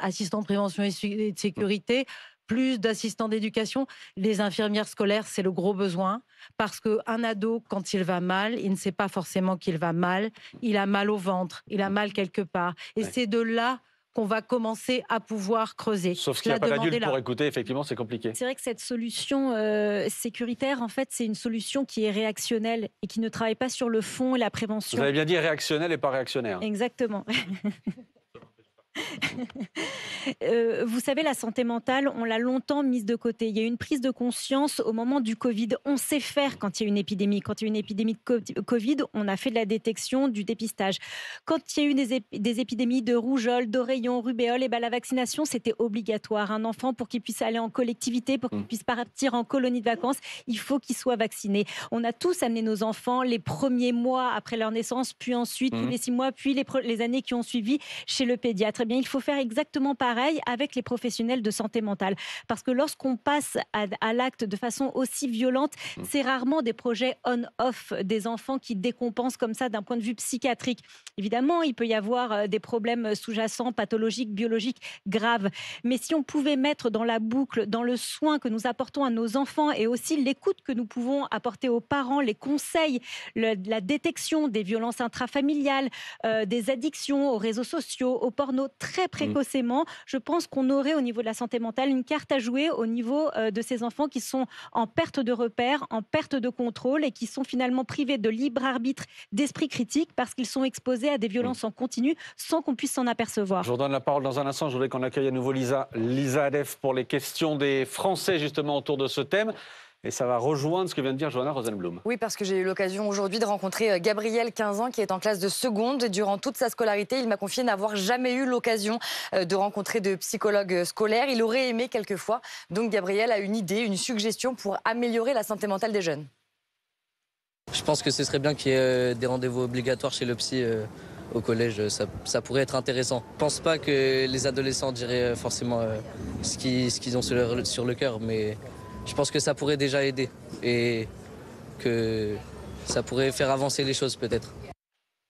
Assistants de prévention et de sécurité, plus d'assistants d'éducation. Les infirmières scolaires, c'est le gros besoin, parce qu'un ado, quand il va mal, il ne sait pas forcément qu'il va mal. Il a mal au ventre, il a mal quelque part. Et c'est de là qu'on va commencer à pouvoir creuser. Sauf qu'il n'y a pas d'adulte pour écouter, effectivement, c'est compliqué. C'est vrai que cette solution sécuritaire, en fait, c'est une solution qui est réactionnelle et qui ne travaille pas sur le fond et la prévention. Vous avez bien dit réactionnelle et pas réactionnaire. Exactement. Vous savez, la santé mentale, on l'a longtemps mise de côté. Il y a eu une prise de conscience au moment du Covid. On sait faire quand il y a une épidémie. Quand il y a une épidémie de Covid, on a fait de la détection, du dépistage. Quand il y a eu des épidémies de rougeole, d'oreillon, rubéole, et ben la vaccination, c'était obligatoire. Un enfant, pour qu'il puisse aller en collectivité, pour qu'il puisse partir en colonie de vacances, il faut qu'il soit vacciné. On a tous amené nos enfants les premiers mois après leur naissance, puis ensuite tous les 6 mois, puis les années qui ont suivi chez le pédiatre. Eh bien, il faut faire exactement pareil avec les professionnels de santé mentale. Parce que lorsqu'on passe à l'acte de façon aussi violente, c'est rarement des projets on-off des enfants qui décompensent comme ça d'un point de vue psychiatrique. Évidemment, il peut y avoir des problèmes sous-jacents, pathologiques, biologiques graves. Mais si on pouvait mettre dans la boucle, dans le soin que nous apportons à nos enfants et aussi l'écoute que nous pouvons apporter aux parents, les conseils, la détection des violences intrafamiliales, des addictions aux réseaux sociaux, au porno, très précocement, je pense qu'on aurait au niveau de la santé mentale une carte à jouer au niveau de ces enfants qui sont en perte de repères, en perte de contrôle et qui sont finalement privés de libre arbitre, d'esprit critique parce qu'ils sont exposés à des violences en continu sans qu'on puisse s'en apercevoir. Je vous donne la parole dans un instant. Je voudrais qu'on accueille à nouveau Lisa Adef pour les questions des Français justement autour de ce thème. Et ça va rejoindre ce que vient de dire Johanna Rosenblum. Oui, parce que j'ai eu l'occasion aujourd'hui de rencontrer Gabriel, 15 ans, qui est en classe de seconde. Durant toute sa scolarité, il m'a confié n'avoir jamais eu l'occasion de rencontrer de psychologue scolaire. Il aurait aimé quelquefois. Donc Gabriel a une idée, une suggestion pour améliorer la santé mentale des jeunes. Je pense que ce serait bien qu'il y ait des rendez-vous obligatoires chez le psy au collège. Ça pourrait être intéressant. Je ne pense pas que les adolescents diraient forcément ce qu'ils ont sur le cœur, mais je pense que ça pourrait déjà aider et que ça pourrait faire avancer les choses peut-être.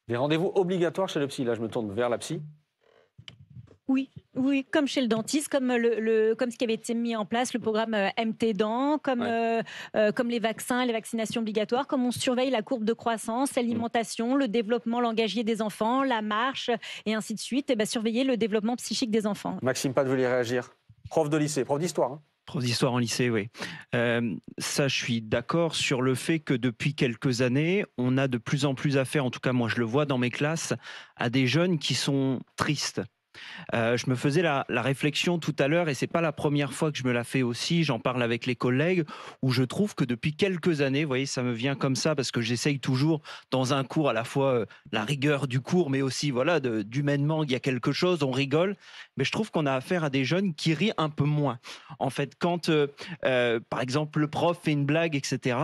Des rendez-vous obligatoires chez le psy. Là, je me tourne vers la psy. Oui, oui, comme chez le dentiste, comme, comme ce qui avait été mis en place, le programme MT Dents, comme les vaccins, les vaccinations obligatoires, comme on surveille la courbe de croissance, l'alimentation, le développement langagier des enfants, la marche, et ainsi de suite, et surveiller le développement psychique des enfants. Maxime Pad, vous voulez réagir? Prof de lycée, prof d'histoire. Prof d'histoire en lycée, oui. Ça, je suis d'accord sur le fait que depuis quelques années, on a de plus en plus affaire, en tout cas moi je le vois dans mes classes, à des jeunes qui sont tristes. Je me faisais la réflexion tout à l'heure, et c'est pas la première fois que je me la fais aussi, j'en parle avec les collègues, où je trouve que depuis quelques années, vous voyez, ça me vient comme ça, parce que j'essaye toujours dans un cours à la fois la rigueur du cours, mais aussi voilà, d'humainement, il y a quelque chose, on rigole, mais je trouve qu'on a affaire à des jeunes qui rient un peu moins. En fait, quand par exemple le prof fait une blague, etc.,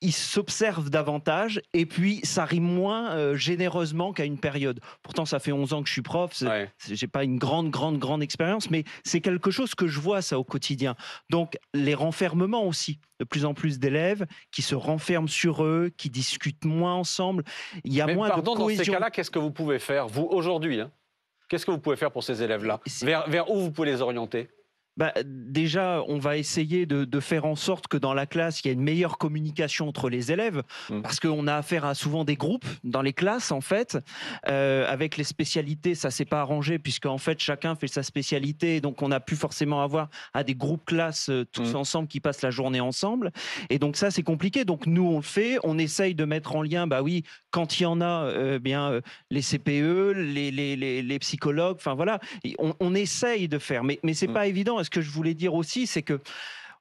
ils s'observent davantage, et puis ça rime moins généreusement qu'à une période. Pourtant, ça fait 11 ans que je suis prof, j'ai pas une grande expérience, mais c'est quelque chose que je vois ça au quotidien. Donc, les renfermements aussi, de plus en plus d'élèves qui se renferment sur eux, qui discutent moins ensemble. Il y a moins de cohésion. Dans ces cas-là, qu'est-ce que vous pouvez faire, vous, aujourd'hui, qu'est-ce que vous pouvez faire pour ces élèves-là? Vers où vous pouvez les orienter? Déjà, on va essayer de faire en sorte que dans la classe, il y ait une meilleure communication entre les élèves, parce qu'on a affaire à souvent des groupes dans les classes, en fait. Avec les spécialités, ça s'est pas arrangé, puisque en fait, chacun fait sa spécialité, donc on n'a plus forcément avoir à des groupes classes tous ensemble qui passent la journée ensemble. Et donc ça, c'est compliqué. Donc nous, on le fait, on essaye de mettre en lien, oui, quand il y en a, les CPE, les psychologues, enfin voilà, on essaye de faire, mais c'est pas évident. Ce que je voulais dire aussi, c'est que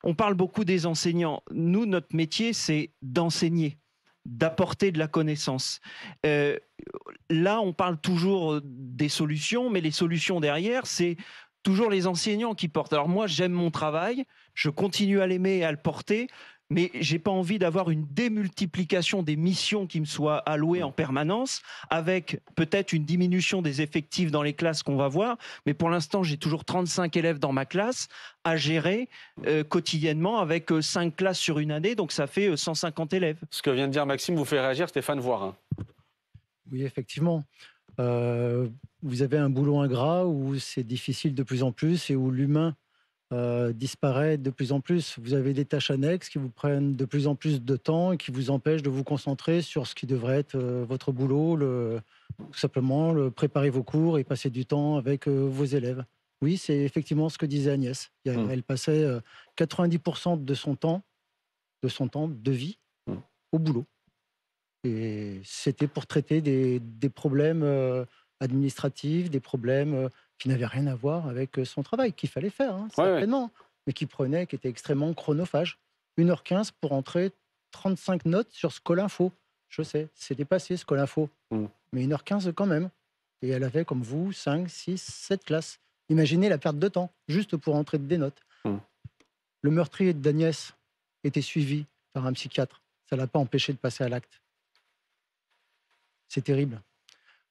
on parle beaucoup des enseignants. Nous, notre métier, c'est d'enseigner, d'apporter de la connaissance. Là, on parle toujours des solutions, mais les solutions derrière, c'est toujours les enseignants qui portent. Alors moi, j'aime mon travail, je continue à l'aimer et à le porter, mais j'ai pas envie d'avoir une démultiplication des missions qui me soient allouées en permanence, avec peut-être une diminution des effectifs dans les classes qu'on va voir. Mais pour l'instant, j'ai toujours 35 élèves dans ma classe à gérer quotidiennement, avec 5 classes sur une année, donc ça fait 150 élèves. Ce que vient de dire Maxime vous fait réagir, Stéphane Voirin. Oui, effectivement. Vous avez un boulot ingrat où c'est difficile de plus en plus et où l'humain disparaît de plus en plus. Vous avez des tâches annexes qui vous prennent de plus en plus de temps et qui vous empêchent de vous concentrer sur ce qui devrait être votre boulot, tout simplement préparer vos cours et passer du temps avec vos élèves. Oui, c'est effectivement ce que disait Agnès. Elle passait 90% de son temps de vie au boulot. Et c'était pour traiter des problèmes administratifs, des problèmes qui n'avaient rien à voir avec son travail, qu'il fallait faire, certainement, mais qui était extrêmement chronophage. 1h15 pour entrer 35 notes sur Scolinfo. Je sais, c'est dépassé Scolinfo, mais 1h15 quand même. Et elle avait, comme vous, 5, 6, 7 classes. Imaginez la perte de temps, juste pour entrer des notes. Le meurtrier d'Agnès était suivi par un psychiatre. Ça ne l'a pas empêché de passer à l'acte. C'est terrible.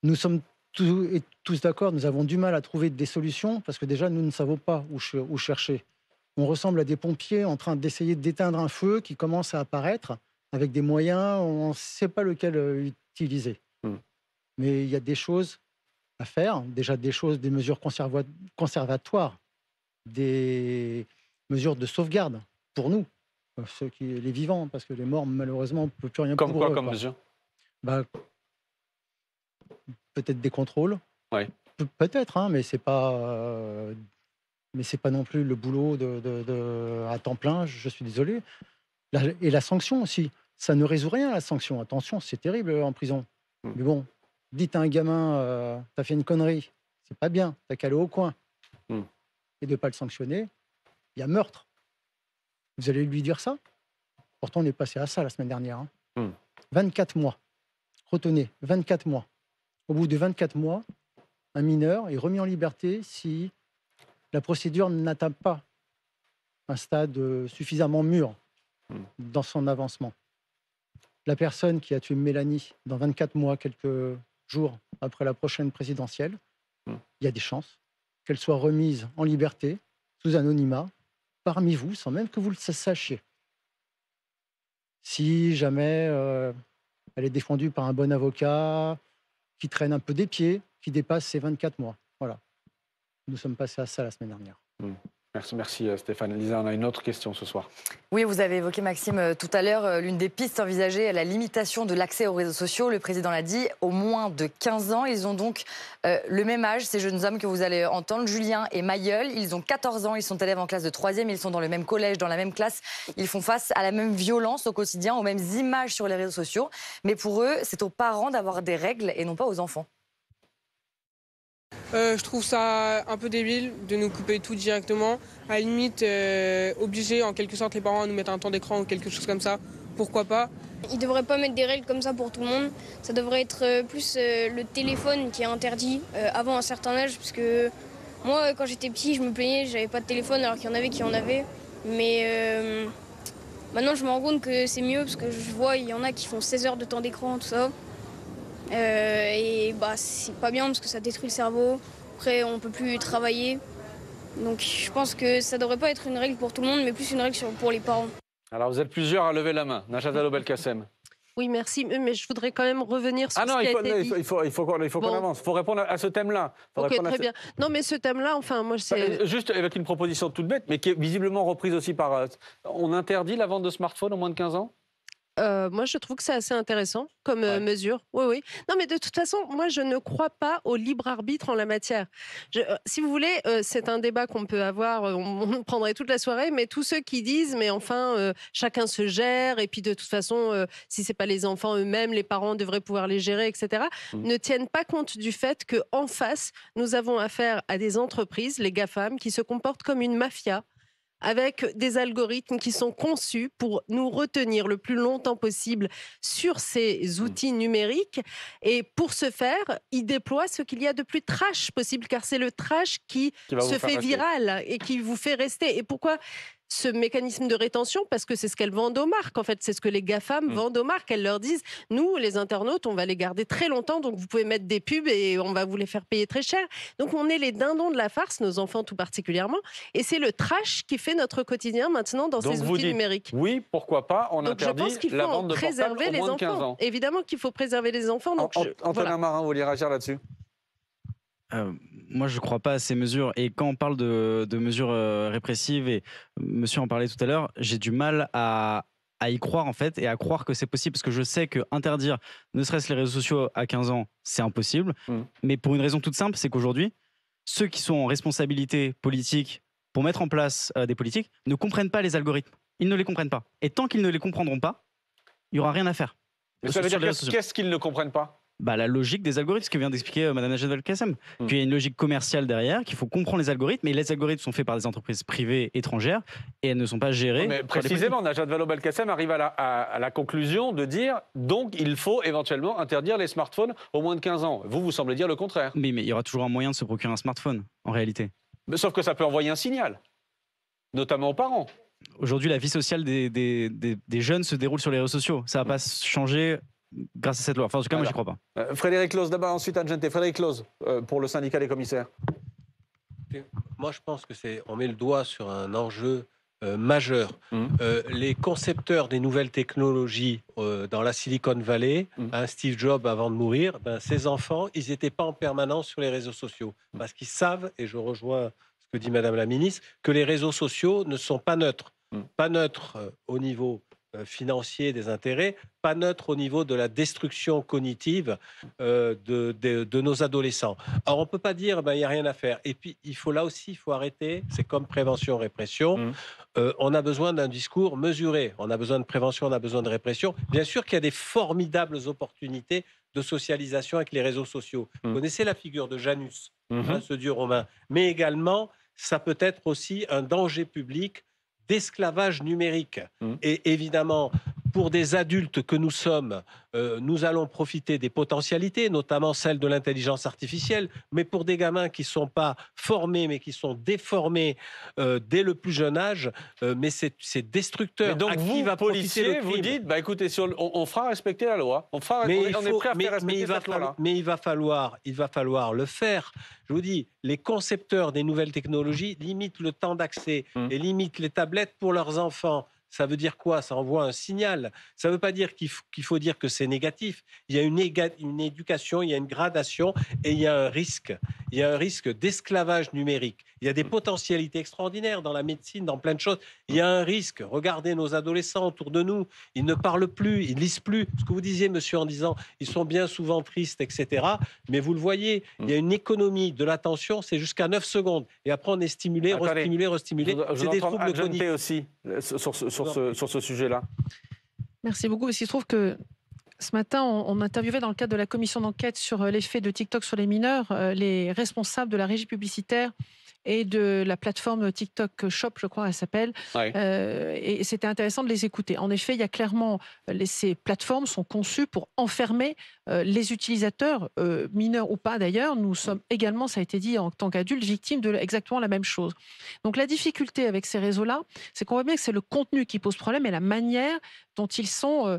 Nous sommes tous d'accord, nous avons du mal à trouver des solutions parce que déjà, nous ne savons pas où chercher. On ressemble à des pompiers en train d'essayer d'éteindre un feu qui commence à apparaître avec des moyens, on ne sait pas lequel utiliser. Mais il y a des choses à faire, déjà des mesures conservatoires, des mesures de sauvegarde pour nous, les vivants, parce que les morts, malheureusement, on ne peut plus rien pour eux. Comme quoi, comme mesure? Peut-être des contrôles. Peut-être, mais c'est pas non plus le boulot à temps plein. Je suis désolé. Et la sanction aussi, ça ne résout rien, la sanction. Attention, c'est terrible en prison. Mais bon, dites à un gamin, t'as fait une connerie, c'est pas bien, t'as qu'à aller au coin. Et de ne pas le sanctionner, il y a meurtre. Vous allez lui dire ça? Pourtant, on est passé à ça la semaine dernière. 24 mois. Retenez, 24 mois. Au bout de 24 mois, un mineur est remis en liberté si la procédure n'atteint pas un stade suffisamment mûr dans son avancement. La personne qui a tué Mélanie dans 24 mois, quelques jours après la prochaine présidentielle, il y a des chances qu'elle soit remise en liberté, sous anonymat, parmi vous, sans même que vous le sachiez. Si jamais elle est défendue par un bon avocat, qui traîne un peu des pieds, qui dépasse ses 24 mois. Voilà. Nous sommes passés à ça la semaine dernière. Merci Stéphane. Lisa, on a une autre question ce soir. Oui, vous avez évoqué, Maxime, tout à l'heure, l'une des pistes envisagées est la limitation de l'accès aux réseaux sociaux. Le président l'a dit, au moins de 15 ans. Ils ont donc le même âge, ces jeunes hommes que vous allez entendre, Julien et Mayol. Ils ont 14 ans, ils sont élèves en classe de 3e, ils sont dans le même collège, dans la même classe. Ils font face à la même violence au quotidien, aux mêmes images sur les réseaux sociaux. Mais pour eux, c'est aux parents d'avoir des règles et non pas aux enfants. Je trouve ça un peu débile de nous couper tout directement. À la limite, obliger en quelque sorte les parents à nous mettre un temps d'écran ou quelque chose comme ça, pourquoi pas. Ils ne devraient pas mettre des règles comme ça pour tout le monde. Ça devrait être plus le téléphone qui est interdit avant un certain âge. Parce que moi, quand j'étais petit, je me plaignais, j'avais pas de téléphone alors qu'il y en avait qui en avaient. Mais maintenant, je me rends compte que c'est mieux parce que je vois, il y en a qui font 16 heures de temps d'écran, tout ça. Et c'est pas bien parce que ça détruit le cerveau. Après, on peut plus travailler. Donc, je pense que ça devrait pas être une règle pour tout le monde, mais plus une règle pour les parents. Alors, vous êtes plusieurs à lever la main. Najat Vallaud-Belkacem. Oui, merci, mais je voudrais quand même revenir sur ce qui a été dit. Il faut qu'on avance. Il faut répondre à ce thème-là. Ok, très bien. Non, mais ce thème-là, enfin, moi, c'est... Juste avec une proposition toute bête, mais qui est visiblement reprise aussi par... On interdit la vente de smartphones aux moins de 15 ans ? Moi, je trouve que c'est assez intéressant comme mesure. Oui, oui. Non, mais de toute façon, moi, je ne crois pas au libre arbitre en la matière. Si vous voulez, c'est un débat qu'on peut avoir, on prendrait toute la soirée, mais tous ceux qui disent, mais enfin, chacun se gère, et puis de toute façon, si ce n'est pas les enfants eux-mêmes, les parents devraient pouvoir les gérer, etc., ne tiennent pas compte du fait qu'en face, nous avons affaire à des entreprises, les GAFAM, qui se comportent comme une mafia, avec des algorithmes qui sont conçus pour nous retenir le plus longtemps possible sur ces outils numériques. Et pour ce faire, ils déploient ce qu'il y a de plus trash possible, car c'est le trash qui se fait viral et qui vous fait rester. Et pourquoi ce mécanisme de rétention? Parce que c'est ce qu'elles vendent aux marques. En fait, c'est ce que les GAFAM vendent aux marques. Elles leur disent, nous, les internautes, on va les garder très longtemps, donc vous pouvez mettre des pubs et on va vous les faire payer très cher. Donc on est les dindons de la farce, nos enfants tout particulièrement. Et c'est le trash qui fait notre quotidien maintenant dans ces outils numériques. Oui, pourquoi pas, on interdit la vente de portables aux moins de 15 ans. Évidemment qu'il faut préserver les enfants. Donc Antonin Marin, vous voulez réagir là-dessus? Moi, je ne crois pas à ces mesures. Et quand on parle de mesures répressives, et monsieur en parlait tout à l'heure, j'ai du mal à y croire, en fait, et à croire que c'est possible. Parce que je sais qu'interdire, ne serait-ce les réseaux sociaux à 15 ans, c'est impossible. Mais pour une raison toute simple, c'est qu'aujourd'hui, ceux qui sont en responsabilité politique pour mettre en place des politiques ne comprennent pas les algorithmes. Ils ne les comprennent pas. Et tant qu'ils ne les comprendront pas, il n'y aura rien à faire. Mais ça veut dire qu'est-ce qu'ils ne comprennent pas? La logique des algorithmes, ce que vient d'expliquer Mme Najat Vallaud-Belkacem. Qu'il y a une logique commerciale derrière, qu'il faut comprendre les algorithmes, et les algorithmes sont faits par des entreprises privées étrangères, et elles ne sont pas gérées. Mais précisément, Najat Vallaud-Belkacem arrive à la conclusion de dire, donc il faut éventuellement interdire les smartphones aux moins de 15 ans. Vous semblez dire le contraire. Mais il y aura toujours un moyen de se procurer un smartphone, en réalité. Mais sauf que ça peut envoyer un signal, notamment aux parents. Aujourd'hui, la vie sociale des jeunes se déroule sur les réseaux sociaux. Ça ne va pas changer grâce à cette loi. Enfin, en tout cas, moi, je n'y crois pas. Frédéric Claus, d'abord, ensuite Angente. Frédéric Claus, pour le syndicat des commissaires. Moi, je pense que on met le doigt sur un enjeu majeur. Les concepteurs des nouvelles technologies dans la Silicon Valley, Steve Jobs avant de mourir, ces enfants, ils n'étaient pas en permanence sur les réseaux sociaux. Parce qu'ils savent, et je rejoins ce que dit Madame la Ministre, que les réseaux sociaux ne sont pas neutres. Pas neutres au niveau financier des intérêts, pas neutre au niveau de la destruction cognitive de nos adolescents. Alors on ne peut pas dire il n'y a rien à faire. Et puis il faut arrêter, c'est comme prévention-répression. On a besoin d'un discours mesuré. On a besoin de prévention, on a besoin de répression. Bien sûr qu'il y a des formidables opportunités de socialisation avec les réseaux sociaux. Vous connaissez la figure de Janus, ce dieu romain. Mais également, ça peut être aussi un danger public d'esclavage numérique. Et évidemment, pour des adultes que nous sommes, nous allons profiter des potentialités, notamment celles de l'intelligence artificielle, mais pour des gamins qui ne sont pas formés, mais qui sont déformés dès le plus jeune âge, mais c'est destructeur. Et donc vous, policiers, vous dites, écoutez, on fera respecter la loi. On est prêt à faire respecter cette loi-là. Mais il va falloir le faire. Je vous dis, les concepteurs des nouvelles technologies limitent le temps d'accès et limitent les tablettes pour leurs enfants. Ça veut dire quoi? Ça envoie un signal. Ça ne veut pas dire qu'il faut dire que c'est négatif. Il y a une éducation, il y a une gradation et il y a un risque. Il y a un risque d'esclavage numérique. Il y a des potentialités extraordinaires dans la médecine, dans plein de choses. Il y a un risque. Regardez nos adolescents autour de nous. Ils ne parlent plus, ils ne lisent plus. Ce que vous disiez, monsieur, en disant ils sont bien souvent tristes, etc. Mais vous le voyez, il y a une économie de l'attention, c'est jusqu'à 9 secondes. Et après, on est stimulé, restimulé. C'est des troubles cognitifs aussi sur ce sujet-là. Merci beaucoup. Il se trouve que ce matin, on interviewait dans le cadre de la commission d'enquête sur l'effet de TikTok sur les mineurs, les responsables de la régie publicitaire et de la plateforme TikTok Shop, je crois, elle s'appelle. Ouais. Et c'était intéressant de les écouter. En effet, il y a clairement, ces plateformes sont conçues pour enfermer les utilisateurs, mineurs ou pas d'ailleurs. Nous sommes également, ça a été dit, en tant qu'adultes, victimes de exactement la même chose. Donc la difficulté avec ces réseaux-là, c'est qu'on voit bien que c'est le contenu qui pose problème et la manière dont ils sont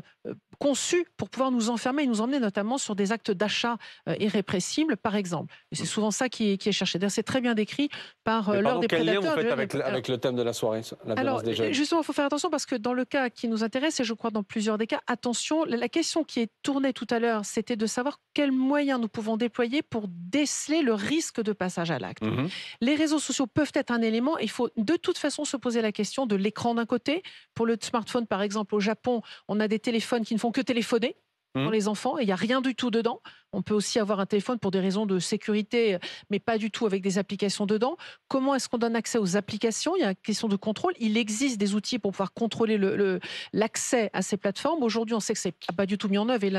conçus pour pouvoir nous enfermer et nous emmener notamment sur des actes d'achat irrépressibles, par exemple. Et c'est souvent ça qui est cherché. D'ailleurs, c'est très bien décrit par l'ordre des prédateurs. Quel lien vous faites avec le thème de la soirée, la violence des jeunes? Justement, il faut faire attention parce que dans le cas qui nous intéresse, et je crois dans plusieurs des cas, attention, la question qui est tournée tout à l'heure, c'était de savoir quels moyens nous pouvons déployer pour déceler le risque de passage à l'acte. Les réseaux sociaux peuvent être un élément. Il faut de toute façon se poser la question de l'écran d'un côté. Pour le smartphone, par exemple, au Japon, on a des téléphones qui ne font que téléphoner pour les enfants et il n'y a rien du tout dedans. On peut aussi avoir un téléphone pour des raisons de sécurité, mais pas du tout avec des applications dedans. Comment est-ce qu'on donne accès aux applications? Il y a une question de contrôle. Il existe des outils pour pouvoir contrôler l'accès à ces plateformes. Aujourd'hui, on sait que ce n'est pas du tout mis en œuvre. Et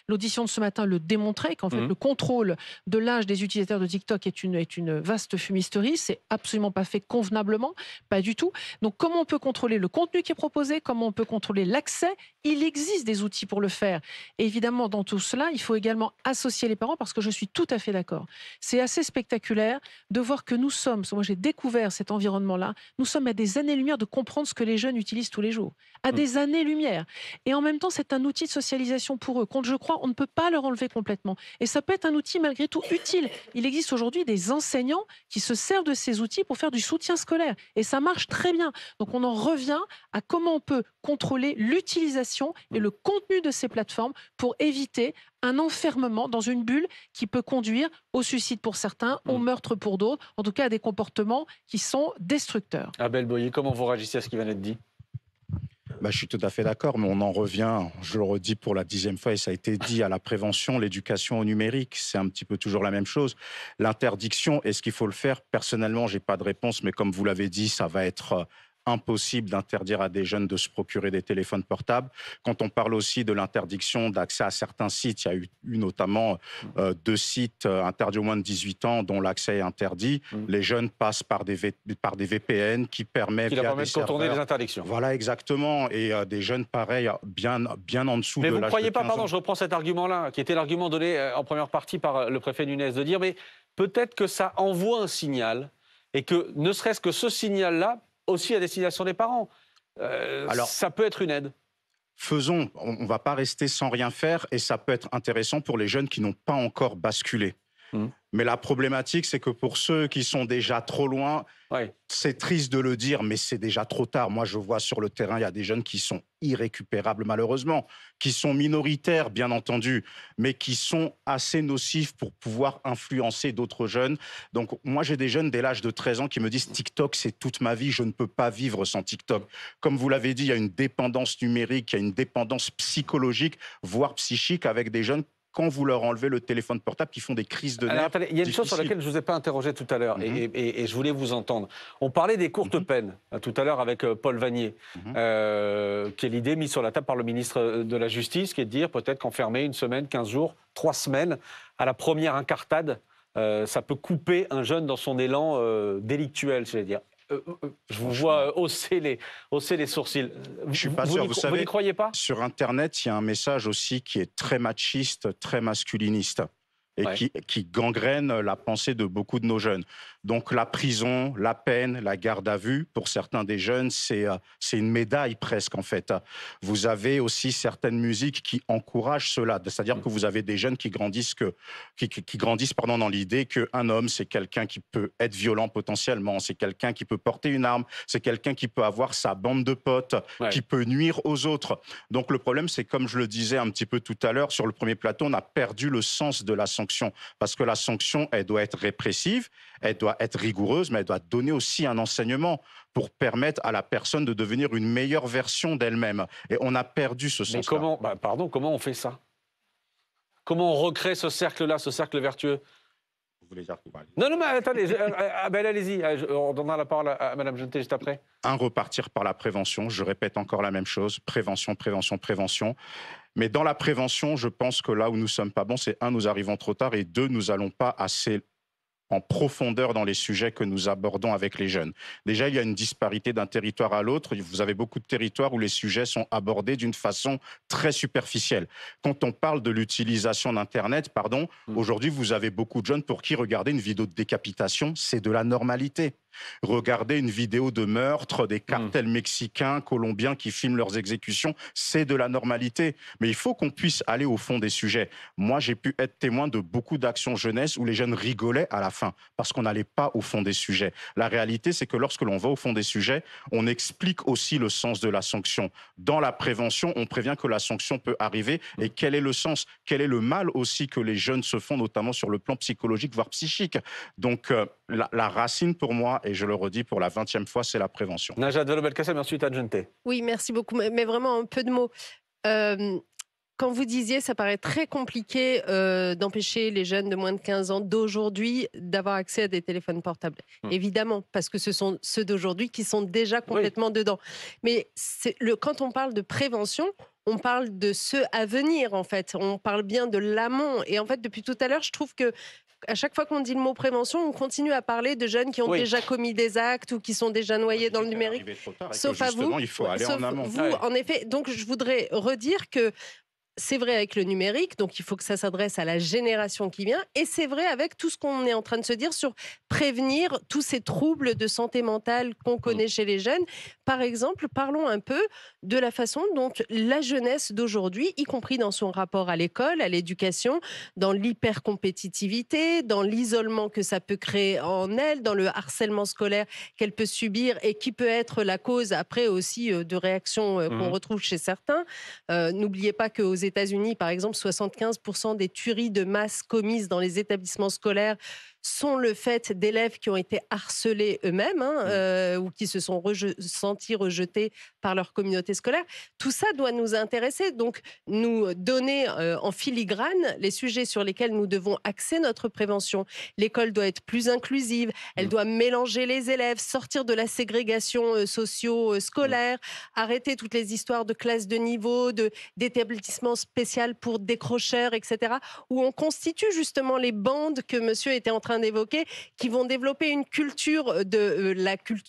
l'audition de ce matin le démontrait, qu'en fait, le contrôle de l'âge des utilisateurs de TikTok est une vaste fumisterie. C'est absolument pas fait convenablement, pas du tout. Donc, comment on peut contrôler le contenu qui est proposé? Comment on peut contrôler l'accès? Il existe des outils pour le faire. Et évidemment, dans tout cela, il faut également associer les parents parce que je suis tout à fait d'accord. C'est assez spectaculaire de voir que nous sommes, moi j'ai découvert cet environnement-là, nous sommes à des années-lumière de comprendre ce que les jeunes utilisent tous les jours. À des années-lumière. Et en même temps, c'est un outil de socialisation pour eux. Quand je crois, on ne peut pas leur enlever complètement. Et ça peut être un outil malgré tout utile. Il existe aujourd'hui des enseignants qui se servent de ces outils pour faire du soutien scolaire. Et ça marche très bien. Donc on en revient à comment on peut contrôler l'utilisation et le contenu de ces plateformes pour éviter un enfermement dans une bulle qui peut conduire au suicide pour certains, au meurtre pour d'autres, en tout cas à des comportements qui sont destructeurs. Abel Boyer, comment vous réagissez à ce qui vient d'être dit? Je suis tout à fait d'accord, mais on en revient, je le redis pour la 10e fois, et ça a été dit, à la prévention, l'éducation au numérique. C'est un petit peu toujours la même chose. L'interdiction, est-ce qu'il faut le faire? Personnellement, je n'ai pas de réponse, mais comme vous l'avez dit, ça va être impossible d'interdire à des jeunes de se procurer des téléphones portables. Quand on parle aussi de l'interdiction d'accès à certains sites, il y a eu notamment 2 sites interdits aux moins de 18 ans dont l'accès est interdit. Les jeunes passent par des VPN qui permettent de contourner les interdictions. Voilà, exactement. Et des jeunes, pareil, bien en dessous de l'âge de 15 ans. Mais vous ne croyez pas, pardon, je reprends cet argument-là, qui était l'argument donné en première partie par le préfet Nunez, de dire, mais peut-être que ça envoie un signal et que, ne serait-ce que ce signal-là, aussi à destination des parents. Alors, ça peut être une aide. Faisons, on ne va pas rester sans rien faire et ça peut être intéressant pour les jeunes qui n'ont pas encore basculé. Mais la problématique, c'est que pour ceux qui sont déjà trop loin, c'est triste de le dire, mais c'est déjà trop tard. Moi, je vois sur le terrain, il y a des jeunes qui sont irrécupérables, malheureusement, qui sont minoritaires, bien entendu, mais qui sont assez nocifs pour pouvoir influencer d'autres jeunes. Donc, moi, j'ai des jeunes dès l'âge de 13 ans qui me disent « TikTok, c'est toute ma vie, je ne peux pas vivre sans TikTok ». Comme vous l'avez dit, il y a une dépendance numérique, il y a une dépendance psychologique, voire psychique, avec des jeunes quand vous leur enlevez le téléphone portable, qui font des crises de nerfs. Il y a une chose sur laquelle je ne vous ai pas interrogé tout à l'heure, et je voulais vous entendre. On parlait des courtes peines, tout à l'heure avec Paul Vannier, qui est l'idée mise sur la table par le ministre de la Justice, qui est de dire peut-être qu'enfermer 1 semaine, 15 jours, 3 semaines, à la première incartade, ça peut couper un jeune dans son élan délictuel, c'est-à-dire. Je vous vois hausser les sourcils. Je suis pas sûr. Vous savez, n'y croyez pas? Sur Internet, il y a un message aussi qui est très machiste, très masculiniste. et qui gangrène la pensée de beaucoup de nos jeunes. Donc la prison, la peine, la garde à vue, pour certains des jeunes, c'est une médaille presque en fait. Vous avez aussi certaines musiques qui encouragent cela, c'est-à-dire que vous avez des jeunes qui grandissent, dans l'idée qu'un homme, c'est quelqu'un qui peut être violent potentiellement, c'est quelqu'un qui peut porter une arme, c'est quelqu'un qui peut avoir sa bande de potes, qui peut nuire aux autres. Donc le problème, c'est comme je le disais un petit peu tout à l'heure, sur le premier plateau, on a perdu le sens de la sanction. Parce que la sanction, elle doit être répressive, elle doit être rigoureuse, mais elle doit donner aussi un enseignement pour permettre à la personne de devenir une meilleure version d'elle-même. Et on a perdu ce sens-là. Mais comment on fait ça? Comment on recrée ce cercle-là, ce cercle vertueux? Vous voulez dire quoi? Non, mais attendez, allez-y, on donnera la parole à Mme Jeantet juste après. Repartir par la prévention, je répète encore la même chose, prévention, prévention, prévention. Mais dans la prévention, je pense que là où nous ne sommes pas bons, c'est nous arrivons trop tard, et deux, nous n'allons pas assez en profondeur dans les sujets que nous abordons avec les jeunes. Déjà, il y a une disparité d'un territoire à l'autre. Vous avez beaucoup de territoires où les sujets sont abordés d'une façon très superficielle. Quand on parle de l'utilisation d'Internet, aujourd'hui, vous avez beaucoup de jeunes pour qui regarder une vidéo de décapitation, c'est de la normalité. Regarder une vidéo de meurtre, des cartels mexicains, colombiens qui filment leurs exécutions, c'est de la normalité. Mais il faut qu'on puisse aller au fond des sujets. Moi, j'ai pu être témoin de beaucoup d'actions jeunesse où les jeunes rigolaient à la fin parce qu'on n'allait pas au fond des sujets. La réalité, c'est que lorsque l'on va au fond des sujets, on explique aussi le sens de la sanction. Dans la prévention, on prévient que la sanction peut arriver et quel est le sens, quel est le mal aussi que les jeunes se font, notamment sur le plan psychologique, voire psychique. Donc, la racine pour moi, et je le redis pour la 20e fois, c'est la prévention. Najat Vallaud-Belkacem, ensuite Anne Jeantet. Oui, merci beaucoup, mais vraiment un peu de mots. Quand vous disiez, ça paraît très compliqué d'empêcher les jeunes de moins de 15 ans d'aujourd'hui d'avoir accès à des téléphones portables. Évidemment, parce que ce sont ceux d'aujourd'hui qui sont déjà complètement dedans. Mais quand on parle de prévention, on parle de ceux à venir, en fait. On parle bien de l'amont. Et en fait, depuis tout à l'heure, je trouve que à chaque fois qu'on dit le mot prévention, on continue à parler de jeunes qui ont déjà commis des actes ou qui sont déjà noyés dans le numérique. Sauf à vous. Il faut aller en amont. Vous, en effet. Donc, je voudrais redire que c'est vrai avec le numérique, donc il faut que ça s'adresse à la génération qui vient. Et c'est vrai avec tout ce qu'on est en train de se dire sur prévenir tous ces troubles de santé mentale qu'on connaît chez les jeunes. Par exemple, parlons un peu de la façon dont la jeunesse d'aujourd'hui, y compris dans son rapport à l'école, à l'éducation, dans l'hypercompétitivité, dans l'isolement que ça peut créer en elle, dans le harcèlement scolaire qu'elle peut subir et qui peut être la cause après aussi de réactions qu'on retrouve chez certains. N'oubliez pas qu'aux États-Unis, par exemple, 75% des tueries de masse commises dans les établissements scolaires sont le fait d'élèves qui ont été harcelés eux-mêmes ou qui se sont sentis rejetés par leur communauté scolaire. Tout ça doit nous intéresser, donc nous donner en filigrane les sujets sur lesquels nous devons axer notre prévention. L'école doit être plus inclusive, elle doit mélanger les élèves, sortir de la ségrégation socio-scolaire, arrêter toutes les histoires de classes de niveau, d'établissements spéciaux pour décrocheurs, etc., où on constitue justement les bandes que monsieur était en train d'évoquer, qui vont développer une culture de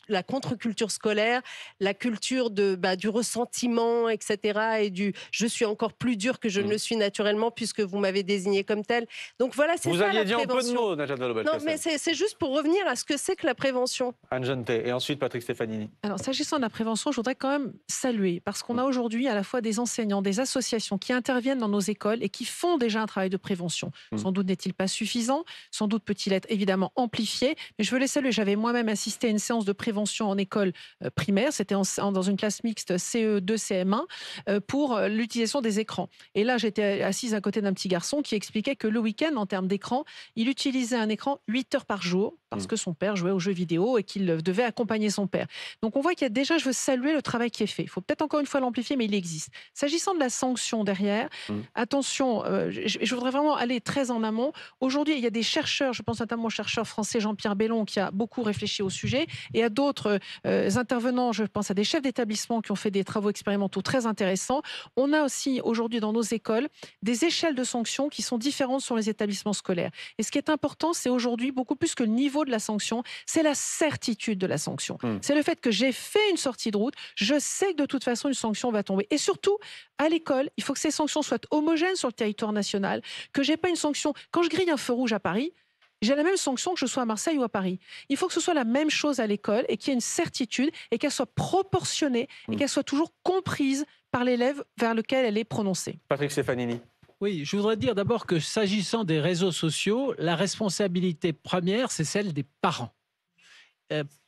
la contre-culture scolaire, la culture du ressentiment, etc., et du « je suis encore plus dur que je ne le suis naturellement puisque vous m'avez désigné comme tel ». Donc voilà, c'est ça la prévention. Vous aviez dit un peu de mots, Najat Vallaud-Belkacem. Non, mais c'est juste pour revenir à ce que c'est que la prévention. Anne Jeantet, et ensuite Patrick Stefanini. Alors, s'agissant de la prévention, je voudrais quand même saluer, parce qu'on a aujourd'hui à la fois des enseignants, des associations qui interviennent dans nos écoles et qui font déjà un travail de prévention. Sans doute n'est-il pas suffisant, sans doute peut-il être évidemment amplifié, mais je veux les saluer. J'avais moi-même assisté à une séance de prévention en école primaire, c'était dans une classe mixte CE2, CM1, pour l'utilisation des écrans. Et là, j'étais assise à côté d'un petit garçon qui expliquait que le week-end, en termes d'écran, il utilisait un écran 8 heures par jour, parce que son père jouait aux jeux vidéo et qu'il devait accompagner son père. Donc on voit qu'il y a déjà, je veux saluer le travail qui est fait. Il faut peut-être encore une fois l'amplifier, mais il existe. S'agissant de la sanction derrière, attention, je voudrais vraiment aller très en amont. Aujourd'hui, il y a des chercheurs, je pense notamment au chercheur français Jean-Pierre Bellon, qui a beaucoup réfléchi au sujet, et à d'autres intervenants, je pense à des chefs d'établissement qui ont fait des travaux expérimentaux très intéressants. On a aussi aujourd'hui dans nos écoles des échelles de sanctions qui sont différentes sur les établissements scolaires. Et ce qui est important, c'est aujourd'hui, beaucoup plus que le niveau de la sanction, c'est la certitude de la sanction. C'est le fait que j'ai fait une sortie de route, je sais que de toute façon une sanction va tomber. Et surtout, à l'école, il faut que ces les sanctions soient homogènes sur le territoire national, que j'ai pas une sanction. Quand je grille un feu rouge à Paris, j'ai la même sanction que je sois à Marseille ou à Paris. Il faut que ce soit la même chose à l'école et qu'il y ait une certitude et qu'elle soit proportionnée et qu'elle soit toujours comprise par l'élève vers lequel elle est prononcée. Patrick Stefanini. Oui, je voudrais dire d'abord que s'agissant des réseaux sociaux, la responsabilité première, c'est celle des parents.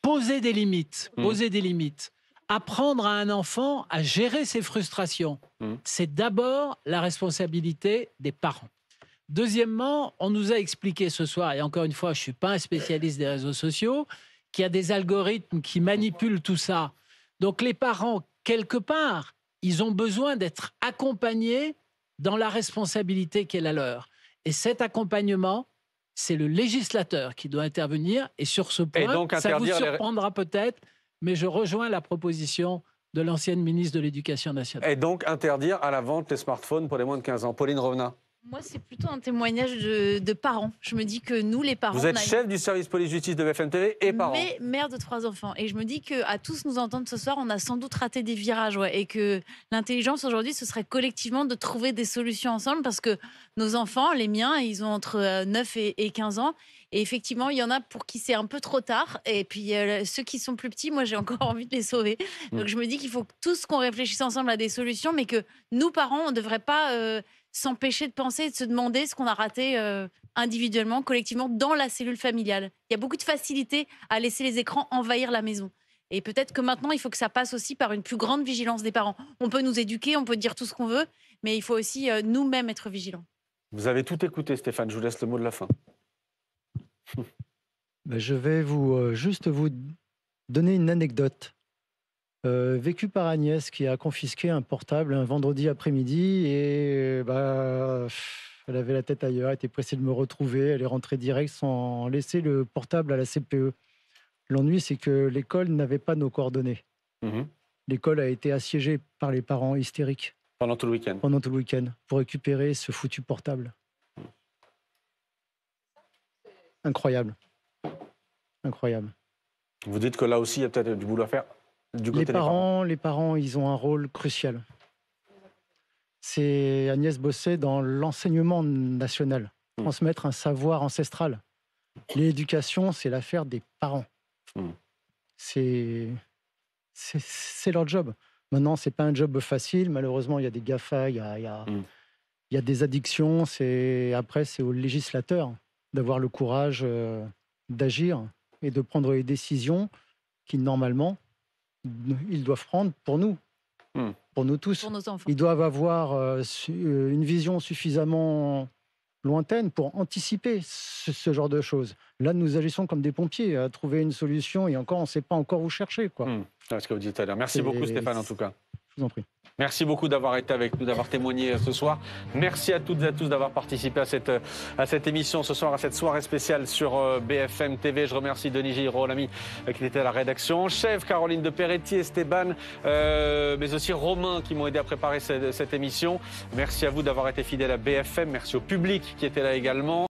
Poser des limites, apprendre à un enfant à gérer ses frustrations, c'est d'abord la responsabilité des parents. Deuxièmement, on nous a expliqué ce soir, et encore une fois, je ne suis pas un spécialiste des réseaux sociaux, qu'il y a des algorithmes qui manipulent tout ça. Donc les parents, quelque part, ils ont besoin d'être accompagnés dans la responsabilité qui est la leur. Et cet accompagnement, c'est le législateur qui doit intervenir. Et sur ce point, donc, ça vous surprendra peut-être, mais je rejoins la proposition de l'ancienne ministre de l'Éducation nationale. Et donc interdire à la vente les smartphones pour les moins de 15 ans. Pauline Revenat. Moi, c'est plutôt un témoignage de parents. Je me dis que nous, les parents... Vous êtes chef du service police-justice de BFM TV et parents. Mais mère de 3 enfants. Et je me dis qu'à tous nous entendre ce soir, on a sans doute raté des virages. Ouais, et que l'intelligence aujourd'hui, ce serait collectivement de trouver des solutions ensemble parce que nos enfants, les miens, ils ont entre 9 et 15 ans. Et effectivement, il y en a pour qui c'est un peu trop tard. Et puis, ceux qui sont plus petits, moi, j'ai encore envie de les sauver. Donc, je me dis qu'il faut tous qu'on réfléchisse ensemble à des solutions, mais que nous, parents, on ne devrait pas... s'empêcher de penser et de se demander ce qu'on a raté individuellement, collectivement, dans la cellule familiale. Il y a beaucoup de facilité à laisser les écrans envahir la maison. Et peut-être que maintenant, il faut que ça passe aussi par une plus grande vigilance des parents. On peut nous éduquer, on peut dire tout ce qu'on veut, mais il faut aussi nous-mêmes être vigilants. Vous avez tout écouté, Stéphane. Je vous laisse le mot de la fin. Je vais juste vous donner une anecdote. Vécu par Agnès qui a confisqué un portable un vendredi après-midi et elle avait la tête ailleurs, elle était pressée de me retrouver, elle est rentrée direct sans laisser le portable à la CPE. L'ennui, c'est que l'école n'avait pas nos coordonnées. L'école a été assiégée par les parents hystériques. Pendant tout le week-end. Pendant tout le week-end, pour récupérer ce foutu portable. Incroyable. Incroyable. Vous dites que là aussi, il y a peut-être du boulot à faire. Les parents, ils ont un rôle crucial. C'est Agnès bossait dans l'enseignement national, transmettre un savoir ancestral. L'éducation, c'est l'affaire des parents. C'est leur job. Maintenant, c'est pas un job facile. Malheureusement, il y a des GAFA, il y a des addictions. Après, c'est au législateur d'avoir le courage d'agir et de prendre les décisions qui, normalement, ils doivent prendre pour nous tous. Pour nos enfants. Ils doivent avoir une vision suffisamment lointaine pour anticiper ce genre de choses. Là, nous agissons comme des pompiers à trouver une solution et encore, on ne sait pas encore où chercher. C'est ce que vous dites tout à l'heure. Merci beaucoup, Stéphane, en tout cas. Je vous en prie. Merci beaucoup d'avoir été avec nous, d'avoir témoigné ce soir. Merci à toutes et à tous d'avoir participé à cette émission ce soir, à cette soirée spéciale sur BFM TV. Je remercie Denis Girolami qui était à la rédaction en chef, Caroline de Peretti, Esteban, mais aussi Romain qui m'ont aidé à préparer cette émission. Merci à vous d'avoir été fidèles à BFM. Merci au public qui était là également.